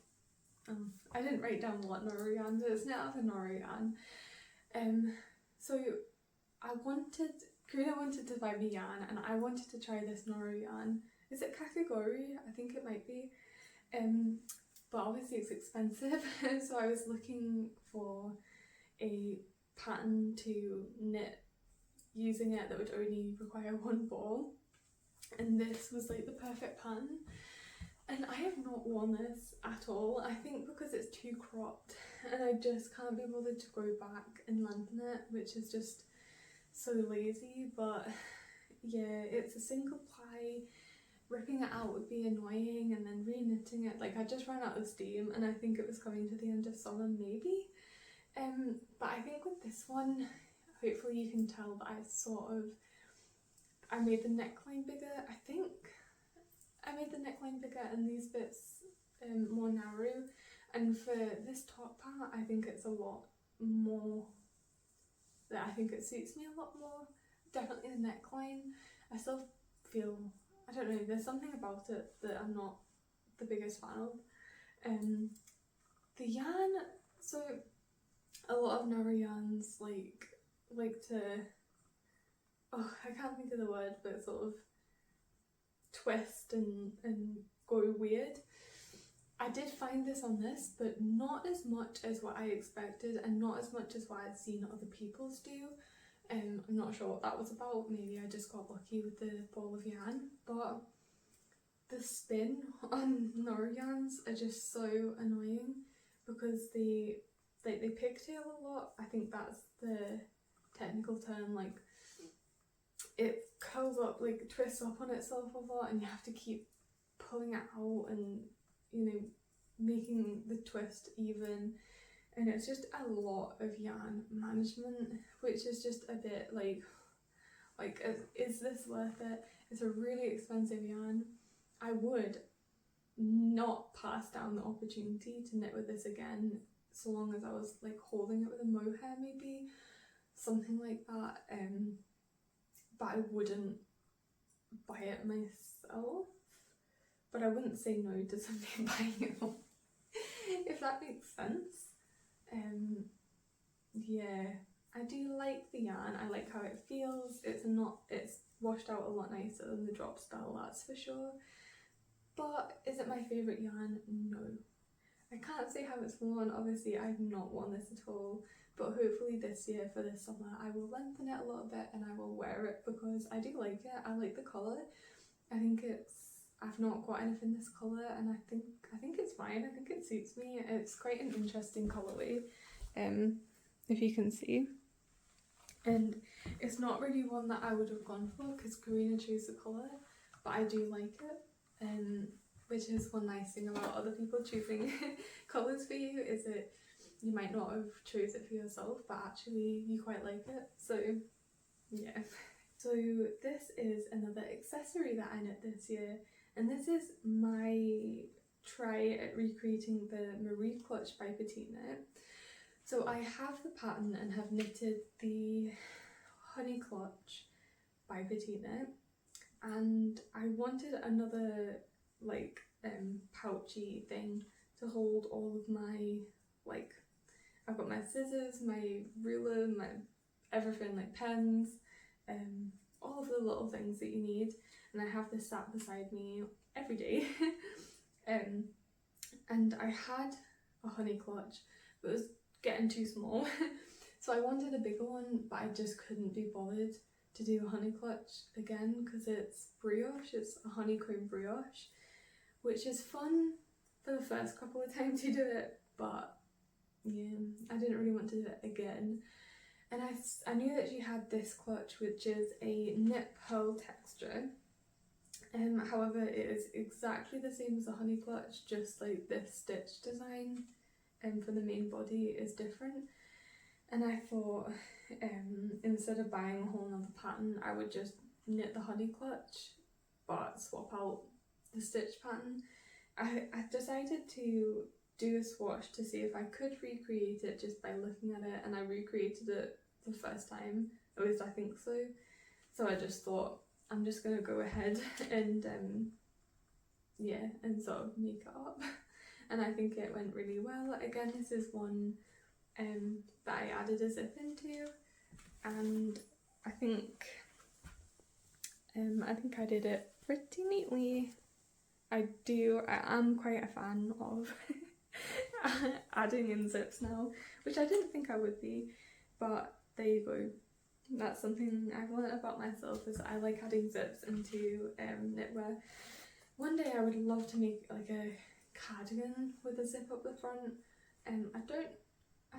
I didn't write down what Nora yarn, but it's knit out of a Nora yarn. So Karina wanted to buy me yarn, and I wanted to try this Nora yarn. Is it Kakagori? I think it might be. But obviously it's expensive, so I was looking for a pattern to knit using it that would only require one ball, and this was like the perfect pattern. And I have not worn this at all, I think because it's too cropped, and I just can't be bothered to go back and lengthen it, which is just so lazy. But yeah, it's a single ply. Ripping it out would be annoying, and then re-knitting it, like I just ran out of steam, and I think it was coming to the end of summer maybe. But I think with this one, hopefully you can tell that I made the neckline bigger. I think I made the neckline bigger and these bits more narrow, and for this top part I think it's a lot more, I think it suits me a lot more. Definitely the neckline, I still feel, I don't know, there's something about it that I'm not the biggest fan of. The yarn, so a lot of narrow yarns like to, oh, I can't think of the word, but sort of twist and go weird. I did find this on this, but not as much as what I expected and not as much as what I'd seen other people's do. I'm not sure what that was about, maybe I just got lucky with the ball of yarn, but the spin on narrow yarns are just so annoying because they pigtail a lot. I think that's the technical term, like it curls up, like twists up on itself a lot and you have to keep pulling it out and, you know, making the twist even, and it's just a lot of yarn management, which is just a bit like is this worth it? It's a really expensive yarn. I would not pass down the opportunity to knit with this again, so long as I was like holding it with a mohair, maybe something like that, but I wouldn't buy it myself, but I wouldn't say no to somebody buying it, if that makes sense. Yeah, I do like the yarn, I like how it feels. It's washed out a lot nicer than the drop spell, that's for sure. But is it my favourite yarn? No. I can't say how it's worn, obviously I've not worn this at all, but hopefully this year for this summer I will lengthen it a little bit and I will wear it because I do like it. I like the colour. I think I've not got anything in this colour and I think it's fine. I think it suits me. It's quite an interesting colourway, if you can see. And it's not really one that I would have gone for because Karina chose the colour, but I do like it. Which is one nice thing about other people choosing colours for you, is that you might not have chose it for yourself, but actually you quite like it. So yeah. So this is another accessory that I knit this year, and this is my try at recreating the Marie Clutch by Petite Knit. So I have the pattern and have knitted the Honey Clutch by Petite Knit, and I wanted another like pouchy thing to hold all of my, like, I've got my scissors, my ruler, my everything, like pens, all of the little things that you need, and I have this sat beside me every day. And I had a Honey Clutch, but it was getting too small, so I wanted a bigger one, but I just couldn't be bothered to do a Honey Clutch again because it's brioche, it's a honeycomb brioche, which is fun for the first couple of times you do it, but yeah, I didn't really want to do it again. And I knew that she had this clutch, which is a knit pearl texture. However, it is exactly the same as the Honey Clutch, just like this stitch design for the main body is different. And I thought, instead of buying a whole nother pattern, I would just knit the Honey Clutch, but swap out the stitch pattern. I decided to do a swatch to see if I could recreate it just by looking at it, and I recreated it the first time, at least I think so. So I just thought, I'm just gonna go ahead and yeah, and sort of make it up. And I think it went really well. Again, this is one that I added a zip into, and I think I did it pretty neatly. I am quite a fan of adding in zips now, which I didn't think I would be, but there you go. That's something I've learned about myself, is I like adding zips into knitwear. One day I would love to make like a cardigan with a zip up the front. I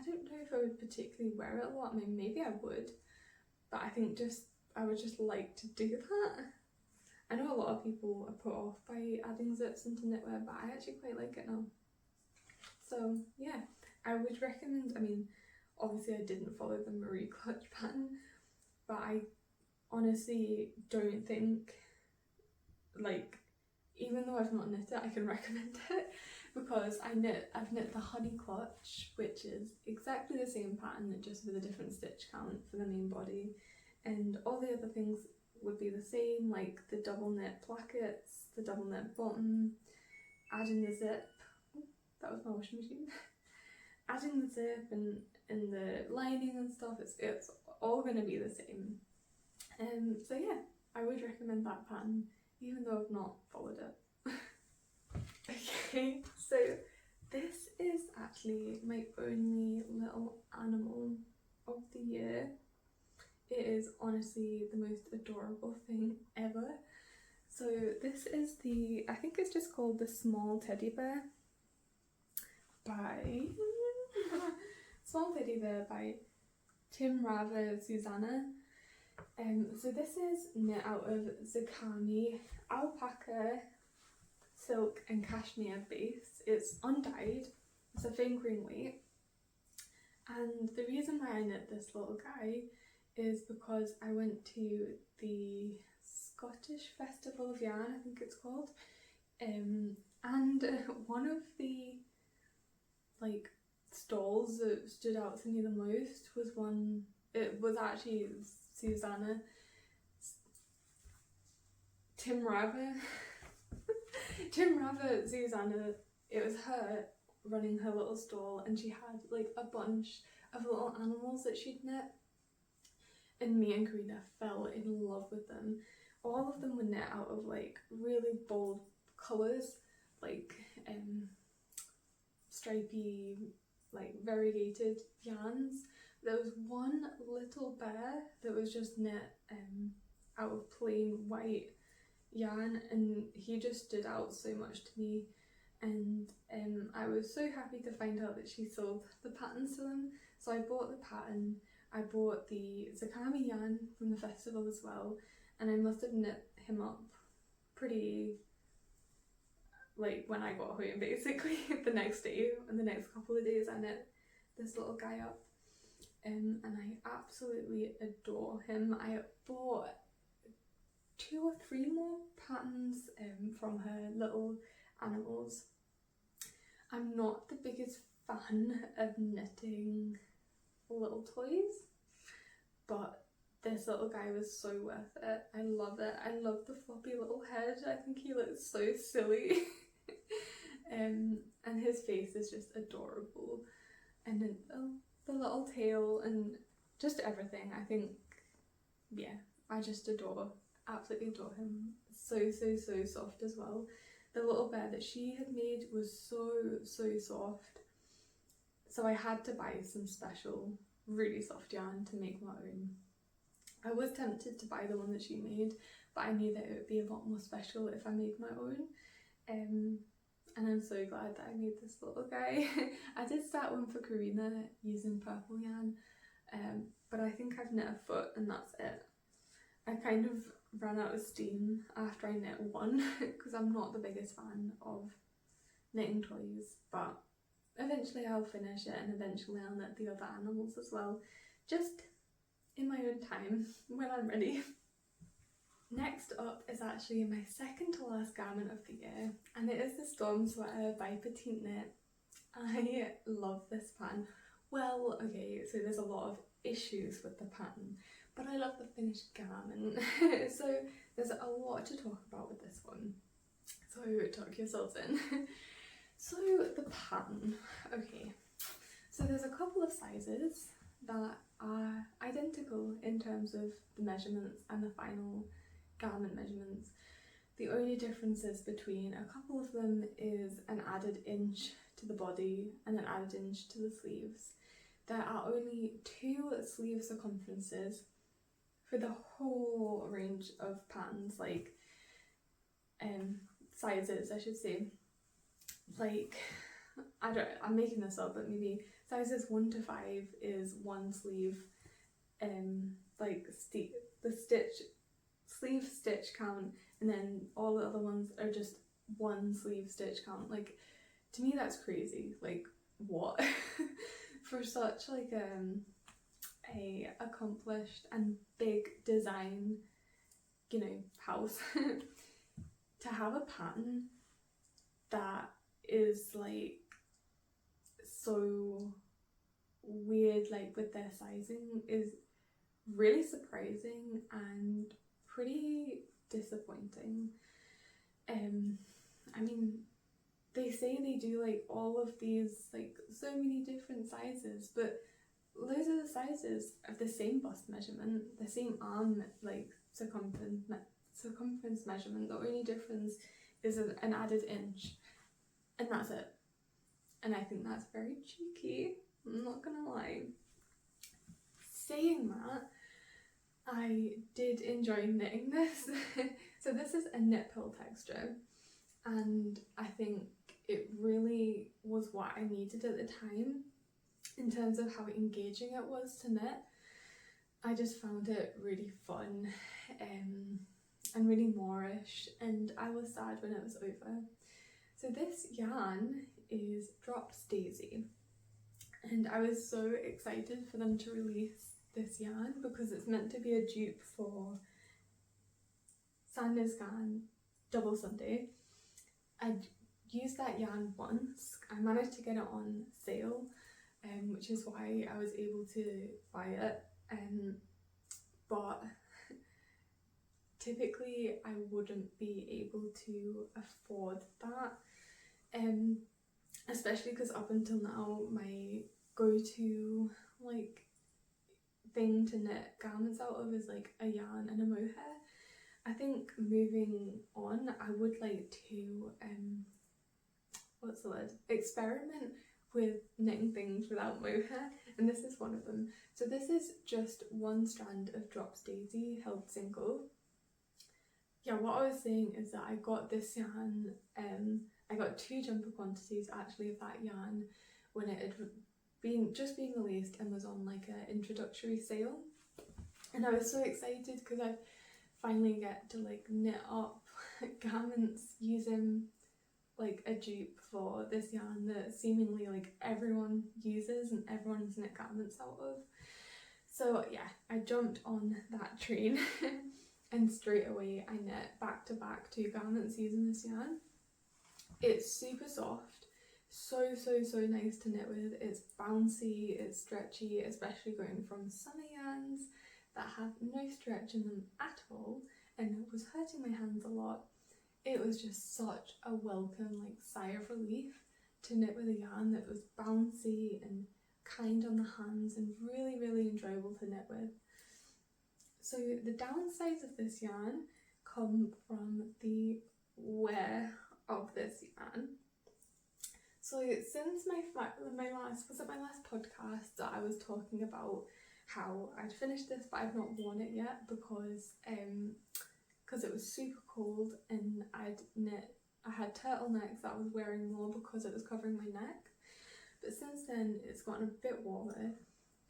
don't know if I would particularly wear it a lot. I mean, maybe I would, but I think I would just like to do that. I know a lot of people are put off by adding zips into knitwear, but I actually quite like it now. So yeah, I would recommend, I mean, obviously I didn't follow the Marie clutch pattern, but I honestly don't think, like, even though I've not knit it, I can recommend it, because I've knit the honey clutch, which is exactly the same pattern just with a different stitch count for the main body, and all the other things would be the same, like the double knit plackets, the double knit bottom, adding the zip, that was my washing machine, adding the zip and the lining and stuff, it's all going to be the same. So yeah, I would recommend that pattern, even though I've not followed it. Okay, so this is actually my only little animal of the year. It is honestly the most adorable thing ever. So this is the, I think it's just called the Small Teddy Bear by Small Teddy Bear by Tim Rava Susanna. So this is knit out of Zakami, alpaca, silk and cashmere base. It's undyed, it's a fingering weight, and the reason why I knit this little guy is because I went to the Scottish Festival of Yarn, I think it's called, and one of the like stalls that stood out to me the most was one, it was actually Susanna, Tim Rava Susanna, it was her running her little stall, and she had like a bunch of little animals that she'd knit, and me and Karina fell in love with them. All of them were knit out of like really bold colours, like stripy, like variegated yarns. There was one little bear that was just knit out of plain white yarn, and he just stood out so much to me, and I was so happy to find out that she sold the patterns to them. So I bought the pattern, I bought the Zakami yarn from the festival as well, and I must have knit him up pretty, like when I got home basically, the next day and the next couple of days I knit this little guy up, and I absolutely adore him. I bought 2 or 3 more patterns from her little animals. I'm not the biggest fan of knitting little toys, but this little guy was so worth it. I love it. I love the floppy little head. I think he looks so silly. And his face is just adorable. And then the little tail and just everything. I think, yeah, I just absolutely adore him. So soft as well. The little bear that she had made was so soft, so I had to buy some special really soft yarn to make my own. I was tempted to buy the one that she made, but I knew that it would be a lot more special if I made my own, and I'm so glad that I made this little guy. I did start one for Karina using purple yarn, but I think I've knit a foot and that's it. I kind of ran out of steam after I knit one because I'm not the biggest fan of knitting toys, but eventually I'll finish it, and eventually I'll knit the other animals as well, just in my own time when I'm ready. Next up is actually my second to last garment of the year, and it is the Storm Sweater by Petite Knit. I love this pattern. Well, okay, so there's a lot of issues with the pattern, but I love the finished garment. So there's a lot to talk about with this one, so tuck yourselves in. So the pattern, okay, so there's a couple of sizes that are identical in terms of the measurements and the final garment measurements. The only differences between a couple of them is an added inch to the body and an added inch to the sleeves. There are only 2 sleeve circumferences for the whole range of patterns, like sizes I should say. Like, I'm making this up, but maybe sizes 1 to 5 is 1 sleeve, like the sleeve stitch count, and then all the other ones are just 1 sleeve stitch count. Like, to me that's crazy. Like, what? For such like a accomplished and big design, you know, house, to have a pattern that is like so weird, like with their sizing, is really surprising and pretty disappointing. I mean, they say they do like all of these, like so many different sizes, but those are the sizes of the same bust measurement, the same arm like circumference measurement. The only difference is an added inch, and that's it. And I think that's very cheeky, I'm not gonna lie. Saying that, I did enjoy knitting this. So this is a knit pill texture, and I think it really was what I needed at the time in terms of how engaging it was to knit. I just found it really fun and really Moorish, and I was sad when it was over. So this yarn is Drops Daisy, and I was so excited for them to release this yarn because it's meant to be a dupe for Sandnes Garn Double Sunday. I'd used that yarn once. I managed to get it on sale, which is why I was able to buy it, but typically I wouldn't be able to afford that, especially because up until now my go-to like thing to knit garments out of is like a yarn and a mohair. I think moving on, I would like to experiment with knitting things without mohair, and this is one of them. So this is just one strand of Drops Daisy held single. Yeah, what I was saying is that I got this yarn, I got 2 jumper quantities actually of that yarn when it had just been released and was on like an introductory sale, and I was so excited because I finally get to like knit up garments using like a dupe for this yarn that seemingly like everyone uses and everyone's knit garments out of. So yeah, I jumped on that train and straight away I knit back to back 2 garments using this yarn. It's super soft, so nice to knit with. It's bouncy, it's stretchy, especially going from summer yarns that have no stretch in them at all and it was hurting my hands a lot. It was just such a welcome like sigh of relief to knit with a yarn that was bouncy and kind on the hands and really enjoyable to knit with. So the downsides of this yarn come from the wear of this yarn. So since my last podcast that I was talking about how I'd finished this but I've not worn it yet because it was super cold and I had turtlenecks that I was wearing more because it was covering my neck. But since then it's gotten a bit warmer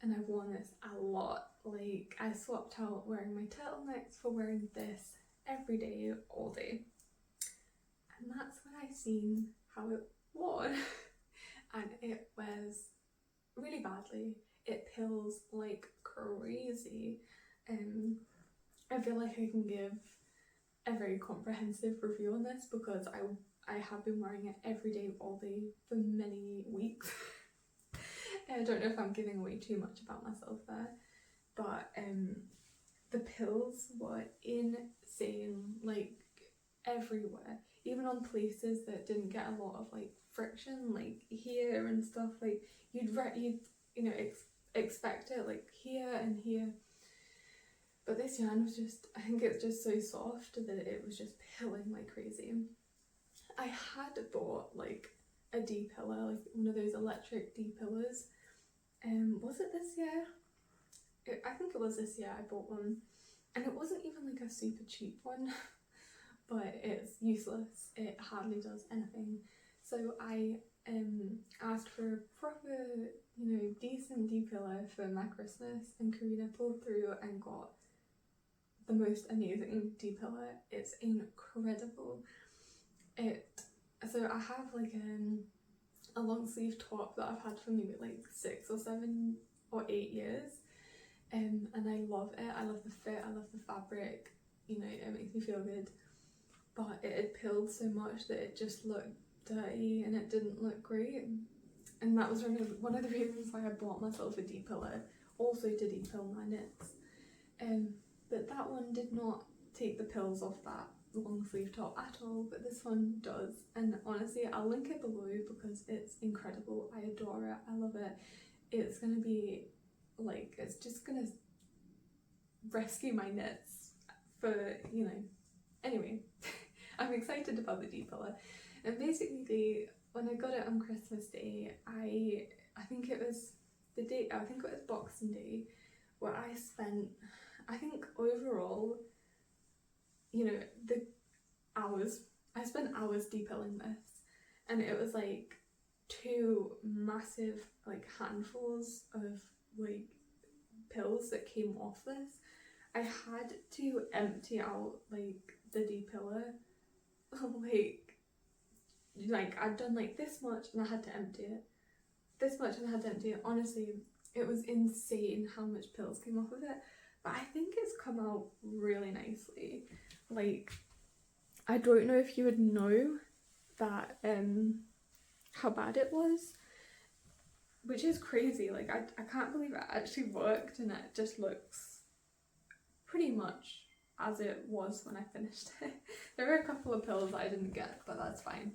and I've worn this a lot. Like I swapped out wearing my turtlenecks for wearing this every day, all day. And that's when I seen how it wore. And it wears really badly. It pills like crazy. I feel like I can give a very comprehensive review on this because I have been wearing it every day, all day for many weeks. I don't know if I'm giving away too much about myself there, but the pills were insane, like everywhere, even on places that didn't get a lot of like friction, like here and stuff. Like you'd expect it like here and here, but this yarn was just, I think it's just so soft that it was just pilling like crazy. I had bought like a depiller, like one of those electric depillers. Was it this year? I think it was this year I bought one, and it wasn't even like a super cheap one, but it's useless. It hardly does anything. So I asked for a proper, decent depiller for my Christmas, and Karina pulled through and got the most amazing depiller. It's incredible. So I have like a long sleeve top that I've had for maybe like 6 or 7 or 8 years, and I love it. I love the fit, I love the fabric, you know, it makes me feel good, but it had pilled so much that it just looked dirty and it didn't look great, and that was one of the reasons why I bought myself a depiller, also to depill my knits. But that one did not take the pills off that long sleeve top at all, but this one does, and honestly I'll link it below because it's incredible. I adore it, I love it. It's gonna be like, it's just gonna rescue my knits for, you know, anyway. I'm excited about the depiller, and basically when I got it on Christmas Day, I think it was Boxing Day, where I spent, I think overall, you know, I spent hours depilling this, and it was like 2 massive like handfuls of like pills that came off this. I had to empty out like the depiller, like I'd done like this much and I had to empty it, this much and I had to empty it. Honestly, it was insane how much pills came off of it, but I think it's come out really nicely. Like, I don't know if you would know that how bad it was, which is crazy. Like I can't believe it actually worked, and it just looks pretty much as it was when I finished it. There were a couple of pills that I didn't get, but that's fine.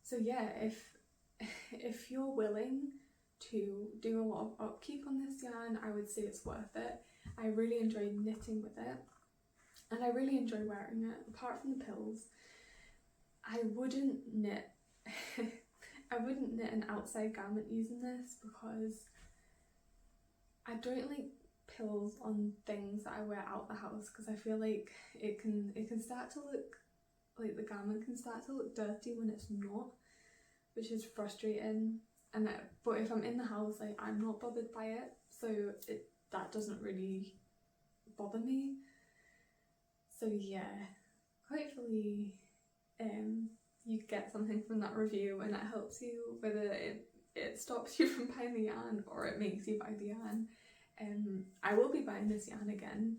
So yeah, if you're willing to do a lot of upkeep on this yarn, I would say it's worth it. I really enjoy knitting with it, and I really enjoy wearing it. Apart from the pills, I wouldn't knit I wouldn't knit an outside garment using this because I don't like pills on things that I wear out the house, because I feel like it can start to look like the garment can start to look dirty when it's not, which is frustrating. And but if I'm in the house, like, I'm not bothered by it, so that doesn't really bother me. So yeah, hopefully you get something from that review and it helps you, whether it stops you from buying the yarn or it makes you buy the yarn. I will be buying this yarn again,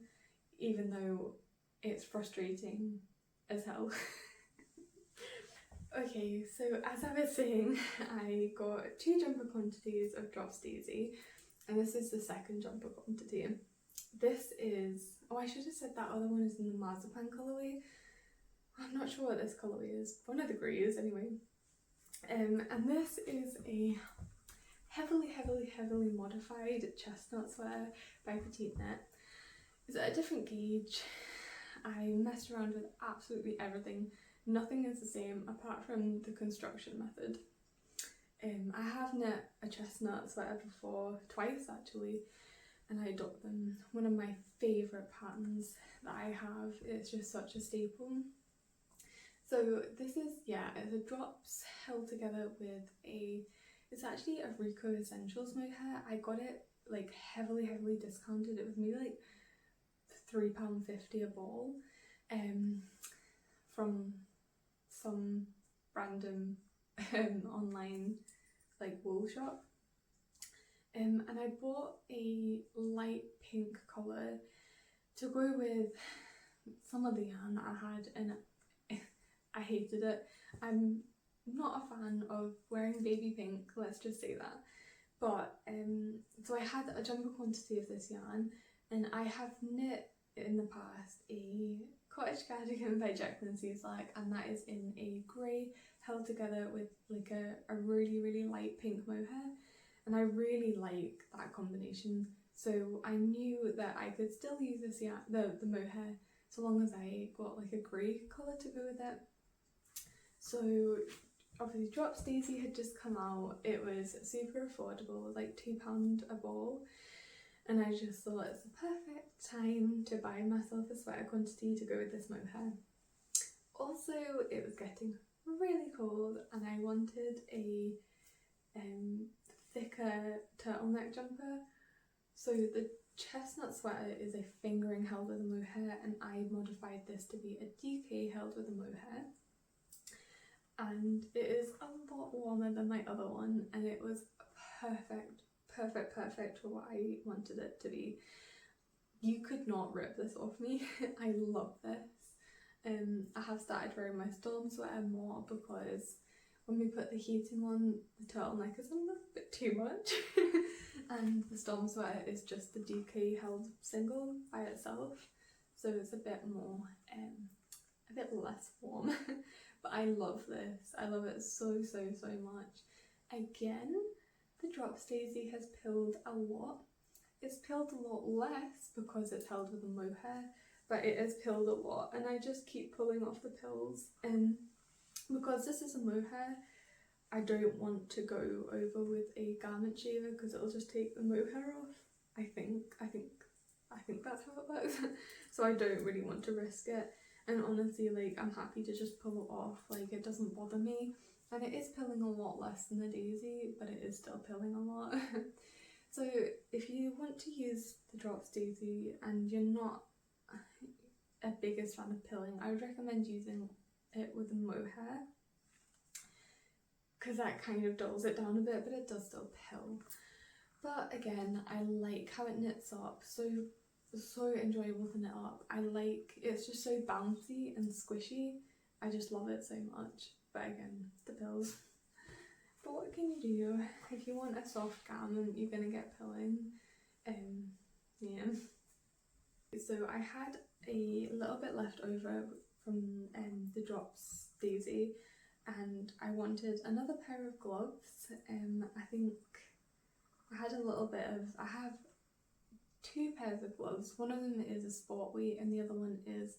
even though it's frustrating as hell. Okay, so as I was saying, I got 2 jumper quantities of Drops Daisy, and this is the second jumper quantity. This is, oh, I should have said that other one is in the marzipan colourway. I'm not sure what this colourway is, one of the greys anyway. And this is a heavily modified chestnut sweater by Petite Knit. It's at a different gauge. I messed around with absolutely everything. Nothing is the same apart from the construction method. I have knit a chestnut sweater before, twice actually, and I adore them. One of my favourite patterns that I have. It's just such a staple. So this is, yeah, it's a Drops held together with it's actually a Rico Essentials mohair. I got it like heavily discounted. It was maybe like £3.50 a ball from some random online like wool shop. And I bought a light pink colour to go with some of the yarn that I had, and I hated it. I'm not a fan of wearing baby pink, let's just say that. But so I had a jumbo quantity of this yarn, and I have knit in the past a cottage cardigan by Jacqueline Cieslak, and that is in a grey held together with like a really light pink mohair, and I really like that combination. So I knew that I could still use this yarn, the mohair, so long as I got like a grey colour to go with it. So obviously Drops Daisy had just come out. It was super affordable, like £2 a ball, and I just thought it's the perfect time to buy myself a sweater quantity to go with this mohair. Also, it was getting really cold and I wanted a thicker turtleneck jumper. So the chestnut sweater is a fingering held with a mohair, and I modified this to be a DK held with a mohair. and it is a lot warmer than my other one, and it was perfect for what I wanted it to be. You could not rip this off me. I love this. I have started wearing my storm sweater more because when we put the heating on, the turtleneck is a little bit too much. And the storm sweater is just the DK held single by itself, so it's a bit more, a bit less warm. But I love this. I love it so much. Again, the drops daisy has pilled a lot. It's pilled a lot less because it's held with a mohair, but it has pilled a lot, and I just keep pulling off the pills. And because this is a mohair, I don't want to go over with a garment shaver because it'll just take the mohair off. I think that's how it works. So I don't really want to risk it. And honestly, like, I'm happy to just pull it off. Like, it doesn't bother me. And it is pilling a lot less than the daisy, but it is still pilling a lot. So if you want to use the drops daisy and you're not a biggest fan of pilling, I would recommend using it with a mohair, because that kind of dulls it down a bit, but it does still pill. But again, I like how it knits up, so enjoyable to knit up. I like, it's just so bouncy and squishy. I just love it so much. But again, the pills. But what can you do? If you want a soft garment, you're gonna get pilling. Yeah. So I had a little bit left over from the drops daisy, and I wanted another pair of gloves. I think I had a little bit of, I have 2 pairs of gloves. One of them is a sport weight and the other one is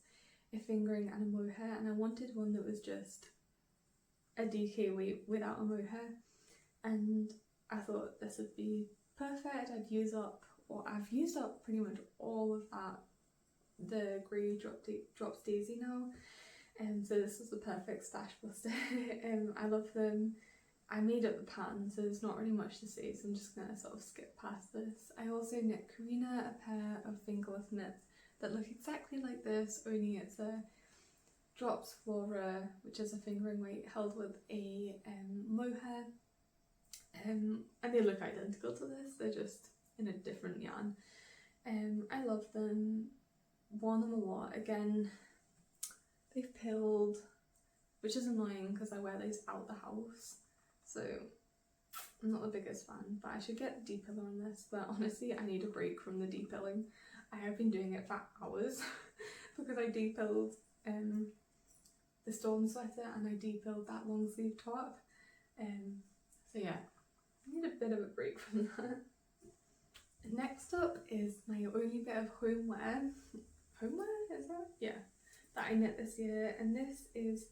a fingering and a mohair, and I wanted one that was just a DK weight without a mohair, and I thought this would be perfect. I've used up pretty much all of that, the grey drops daisy now, and so this is the perfect stash buster. I love them. I made up the pattern, so there's not really much to say, so I'm just going to sort of skip past this. I also knit Karina a pair of fingerless knits that look exactly like this, only it's a drops flora, which is a fingering weight held with a mohair, and they look identical to this, they're just in a different yarn. I love them, worn them a lot. Again, they've pilled, which is annoying because I wear these out the house, so I'm not the biggest fan, but I should get de-pillar on this. But honestly, I need a break from the de-pilling. I have been doing it for hours because I de-pilled the storm sweater and I de-pilled that long sleeve top. So yeah, I need a bit of a break from that. Next up is my only bit of homeware. Homeware, is that? Yeah, that I knit this year, and this is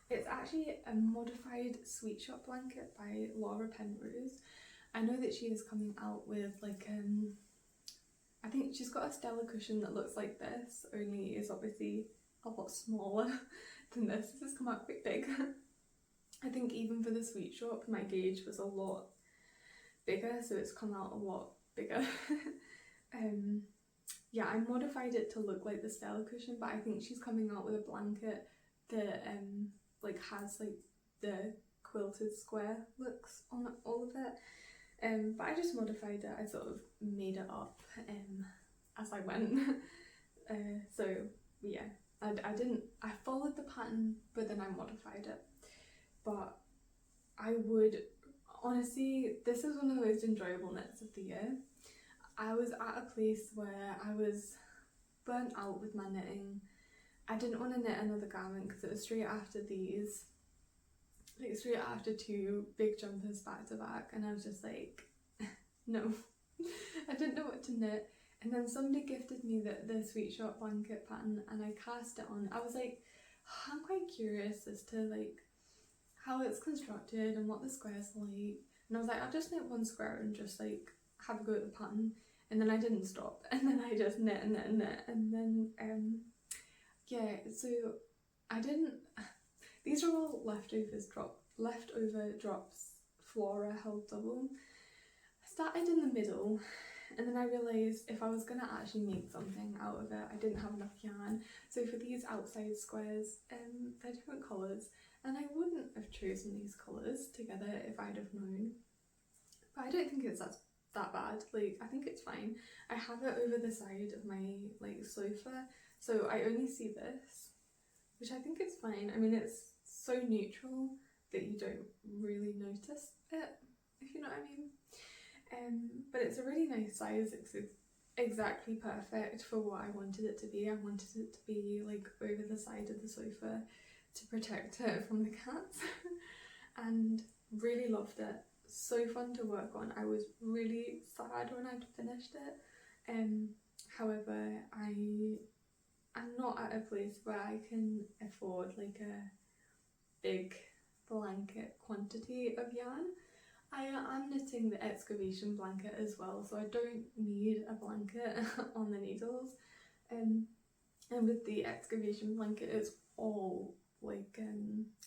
it's actually a modified sweet shop blanket by Laura Penrose. I know that she is coming out with like I think she's got a Stella cushion that looks like this, only is obviously a lot smaller than this. This has come out quite big. I think even for the sweet shop my gauge was a lot bigger, so it's come out a lot bigger. Yeah, I modified it to look like the Stella cushion, but I think she's coming out with a blanket that like has like the quilted square looks on all of it. But I just modified it. I sort of made it up as I went. So yeah, I followed the pattern, but then I modified it. But I would honestly, this is one of the most enjoyable knits of the year. I was at a place where I was burnt out with my knitting. I didn't want to knit another garment because it was straight after these, like straight after 2 big jumpers back to back, and I was just like, no. I didn't know what to knit, and then somebody gifted me the sweet shop blanket pattern and I cast it on. I was like, I'm quite curious as to like how it's constructed and what the square's like, and I was like, I'll just knit one square and just like have a go at the pattern. And then I didn't stop, and then I just knit and knit and knit, and then yeah, so I didn't, these are all leftover drops flora held double. I started in the middle, and then I realised if I was going to actually make something out of it, I didn't have enough yarn. So for these outside squares, they're different colours, and I wouldn't have chosen these colours together if I'd have known. But I don't think it's that bad. Like, I think it's fine. I have it over the side of my like sofa, so I only see this, which I think is fine. I mean, it's so neutral that you don't really notice it, if you know what I mean. But it's a really nice size. It's exactly perfect for what I wanted it to be. I wanted it to be like over the side of the sofa to protect it from the cats and really loved it. So fun to work on. I was really sad when I'd finished it. However, I am not at a place where I can afford like a big blanket quantity of yarn. I am knitting the excavation blanket as well, so I don't need a blanket on the needles. And with the excavation blanket, it's all like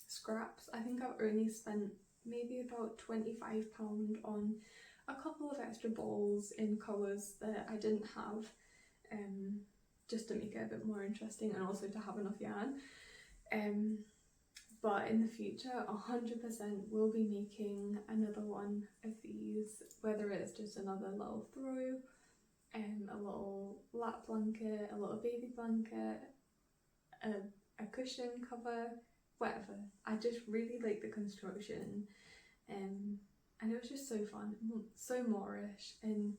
scraps. I think I've only spent maybe about £25 on a couple of extra balls in colours that I didn't have, just to make it a bit more interesting and also to have enough yarn. But in the future, 100% we'll be making another one of these, whether it's just another little throw, a little lap blanket, a little baby blanket, a cushion cover, whatever. I just really like the construction, and it was just so fun, so Moorish. And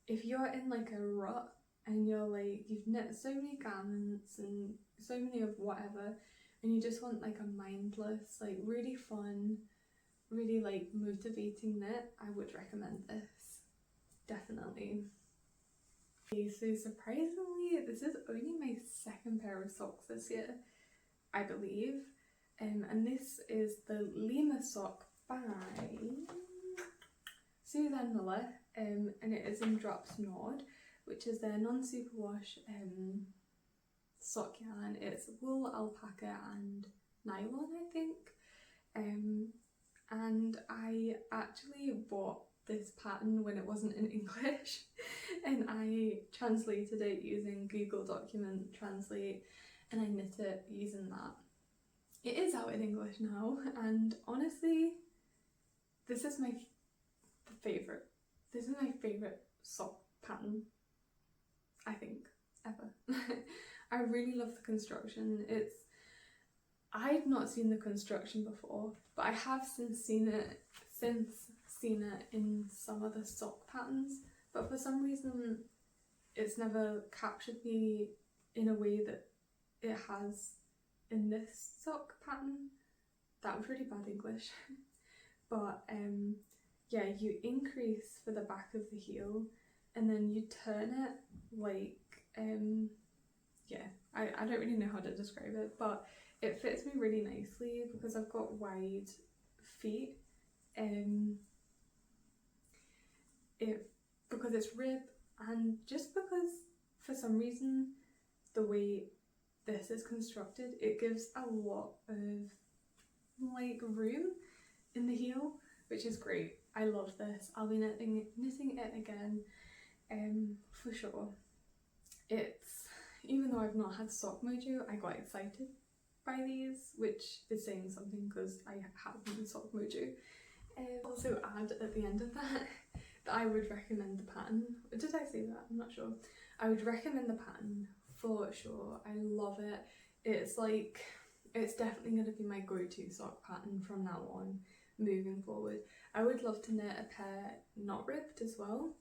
if you're in like a rut and you're like, you've knit so many garments and so many of whatever, and you just want like a mindless, like really fun, really like motivating knit, I would recommend this, definitely. Okay, so surprisingly, this is only my second pair of socks this year, I believe, and this is the Lima sock by Suzanne Miller, and it is in Drops Nord, which is their non-superwash sock yarn. It's wool, alpaca and nylon, I think, and I actually bought this pattern when it wasn't in English and I translated it using Google Document Translate, and I knit it using that. It is out in English now, and honestly, this is my favourite. This is my favourite sock pattern, I think, ever. I really love the construction. I'd not seen the construction before, but I have since seen it in some other sock patterns, but for some reason it's never captured me in a way that it has in this sock pattern. That was really bad English. But yeah, you increase for the back of the heel and then you turn it like, yeah, I don't really know how to describe it, but it fits me really nicely because I've got wide feet, because it's rib, and just because for some reason the way this is constructed, it gives a lot of like room in the heel, which is great. I love this. I'll be knitting it again, for sure. It's, even though I've not had sock mojo, I got excited by these, which is saying something because I have the sock mojo. Also add at the end of that I would recommend the pattern. Did I say that? I'm not sure. I would recommend the pattern for sure. I love it. It's like, it's definitely going to be my go-to sock pattern from now on, moving forward. I would love to knit a pair not ribbed as well,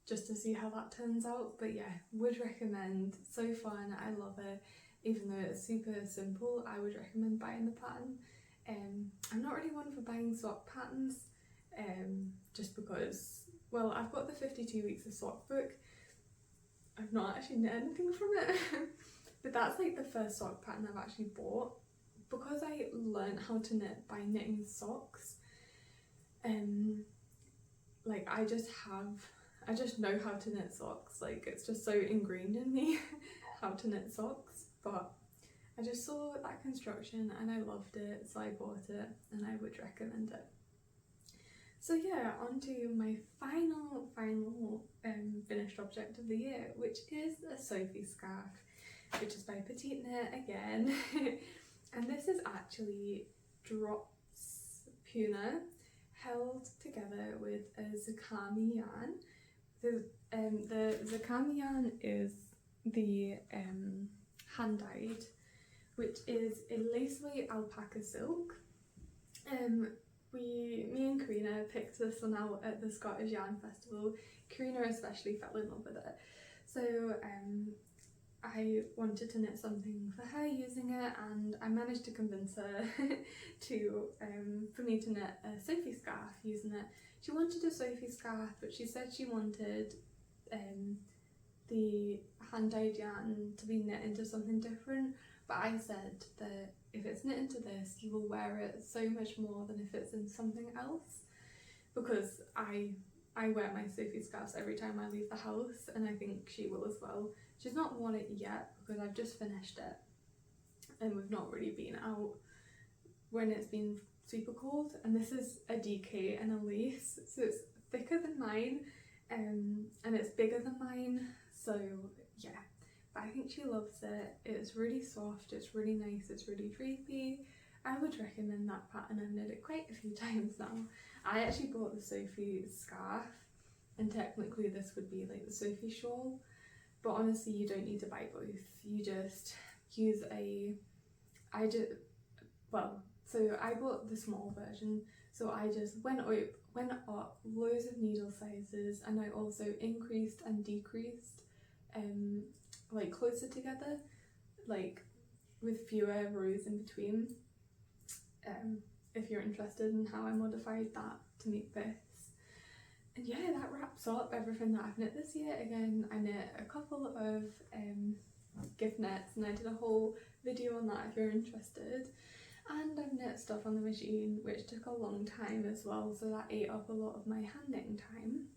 just to see how that turns out. But yeah, would recommend. So fun, I love it. Even though it's super simple, I would recommend buying the pattern. I'm not really one for buying sock patterns, just because, well, I've got the 52 weeks of sock book. I've not actually knit anything from it, but that's like the first sock pattern I've actually bought, because I learned how to knit by knitting socks. Like I just know how to knit socks. Like it's just so ingrained in me how to knit socks. But I just saw that construction and I loved it, so I bought it and I would recommend it. So yeah, on to my final finished object of the year, which is a Sophie scarf, which is by Petite Knit again. and this is actually drops Puna held together with a zakami yarn. The zakami yarn is the hand dyed, which is a lace-weight alpaca silk. Me and Karina picked this one out at the Scottish Yarn Festival. Karina especially fell in love with it. So I wanted to knit something for her using it, and I managed to convince her for me to knit a Sophie scarf using it. She wanted a Sophie scarf, but she said she wanted the hand-dyed yarn to be knit into something different, but I said that if it's knit into this, you will wear it so much more than if it's in something else, because I wear my Sophie scarves every time I leave the house, and I think she will as well. She's not worn it yet because I've just finished it and we've not really been out when it's been super cold, and this is a DK and a lace, so it's thicker than mine and it's bigger than mine, so yeah. But I think she loves it. It's really soft, it's really nice, it's really drapey. I would recommend that pattern. I've knit it quite a few times now. I actually bought the Sophie scarf, and technically this would be like the Sophie shawl, but honestly you don't need to buy both. You just use so I bought the small version, so I just went up loads of needle sizes, and I also increased and decreased like closer together, like with fewer rows in between. If you're interested in how I modified that to make this. And yeah, that wraps up everything that I've knit this year. Again, I knit a couple of gift knits, and I did a whole video on that if you're interested. And I've knit stuff on the machine, which took a long time as well, so that ate up a lot of my hand knitting time.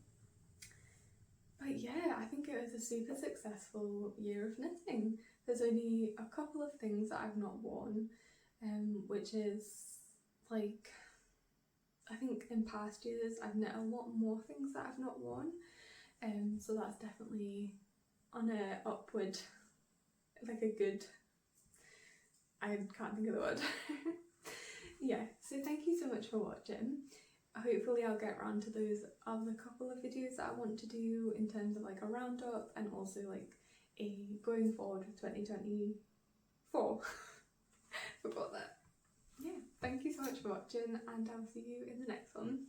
But yeah, I think it was a super successful year of knitting. There's only a couple of things that I've not worn, which is like, I think in past years I've knit a lot more things that I've not worn, so that's definitely on a upward, like a good, I can't think of the word. Yeah, so thank you so much for watching. Hopefully I'll get around to those other couple of videos that I want to do in terms of like a roundup, and also like a going forward with 2024. Forgot that. Yeah, thank you so much for watching, and I'll see you in the next one.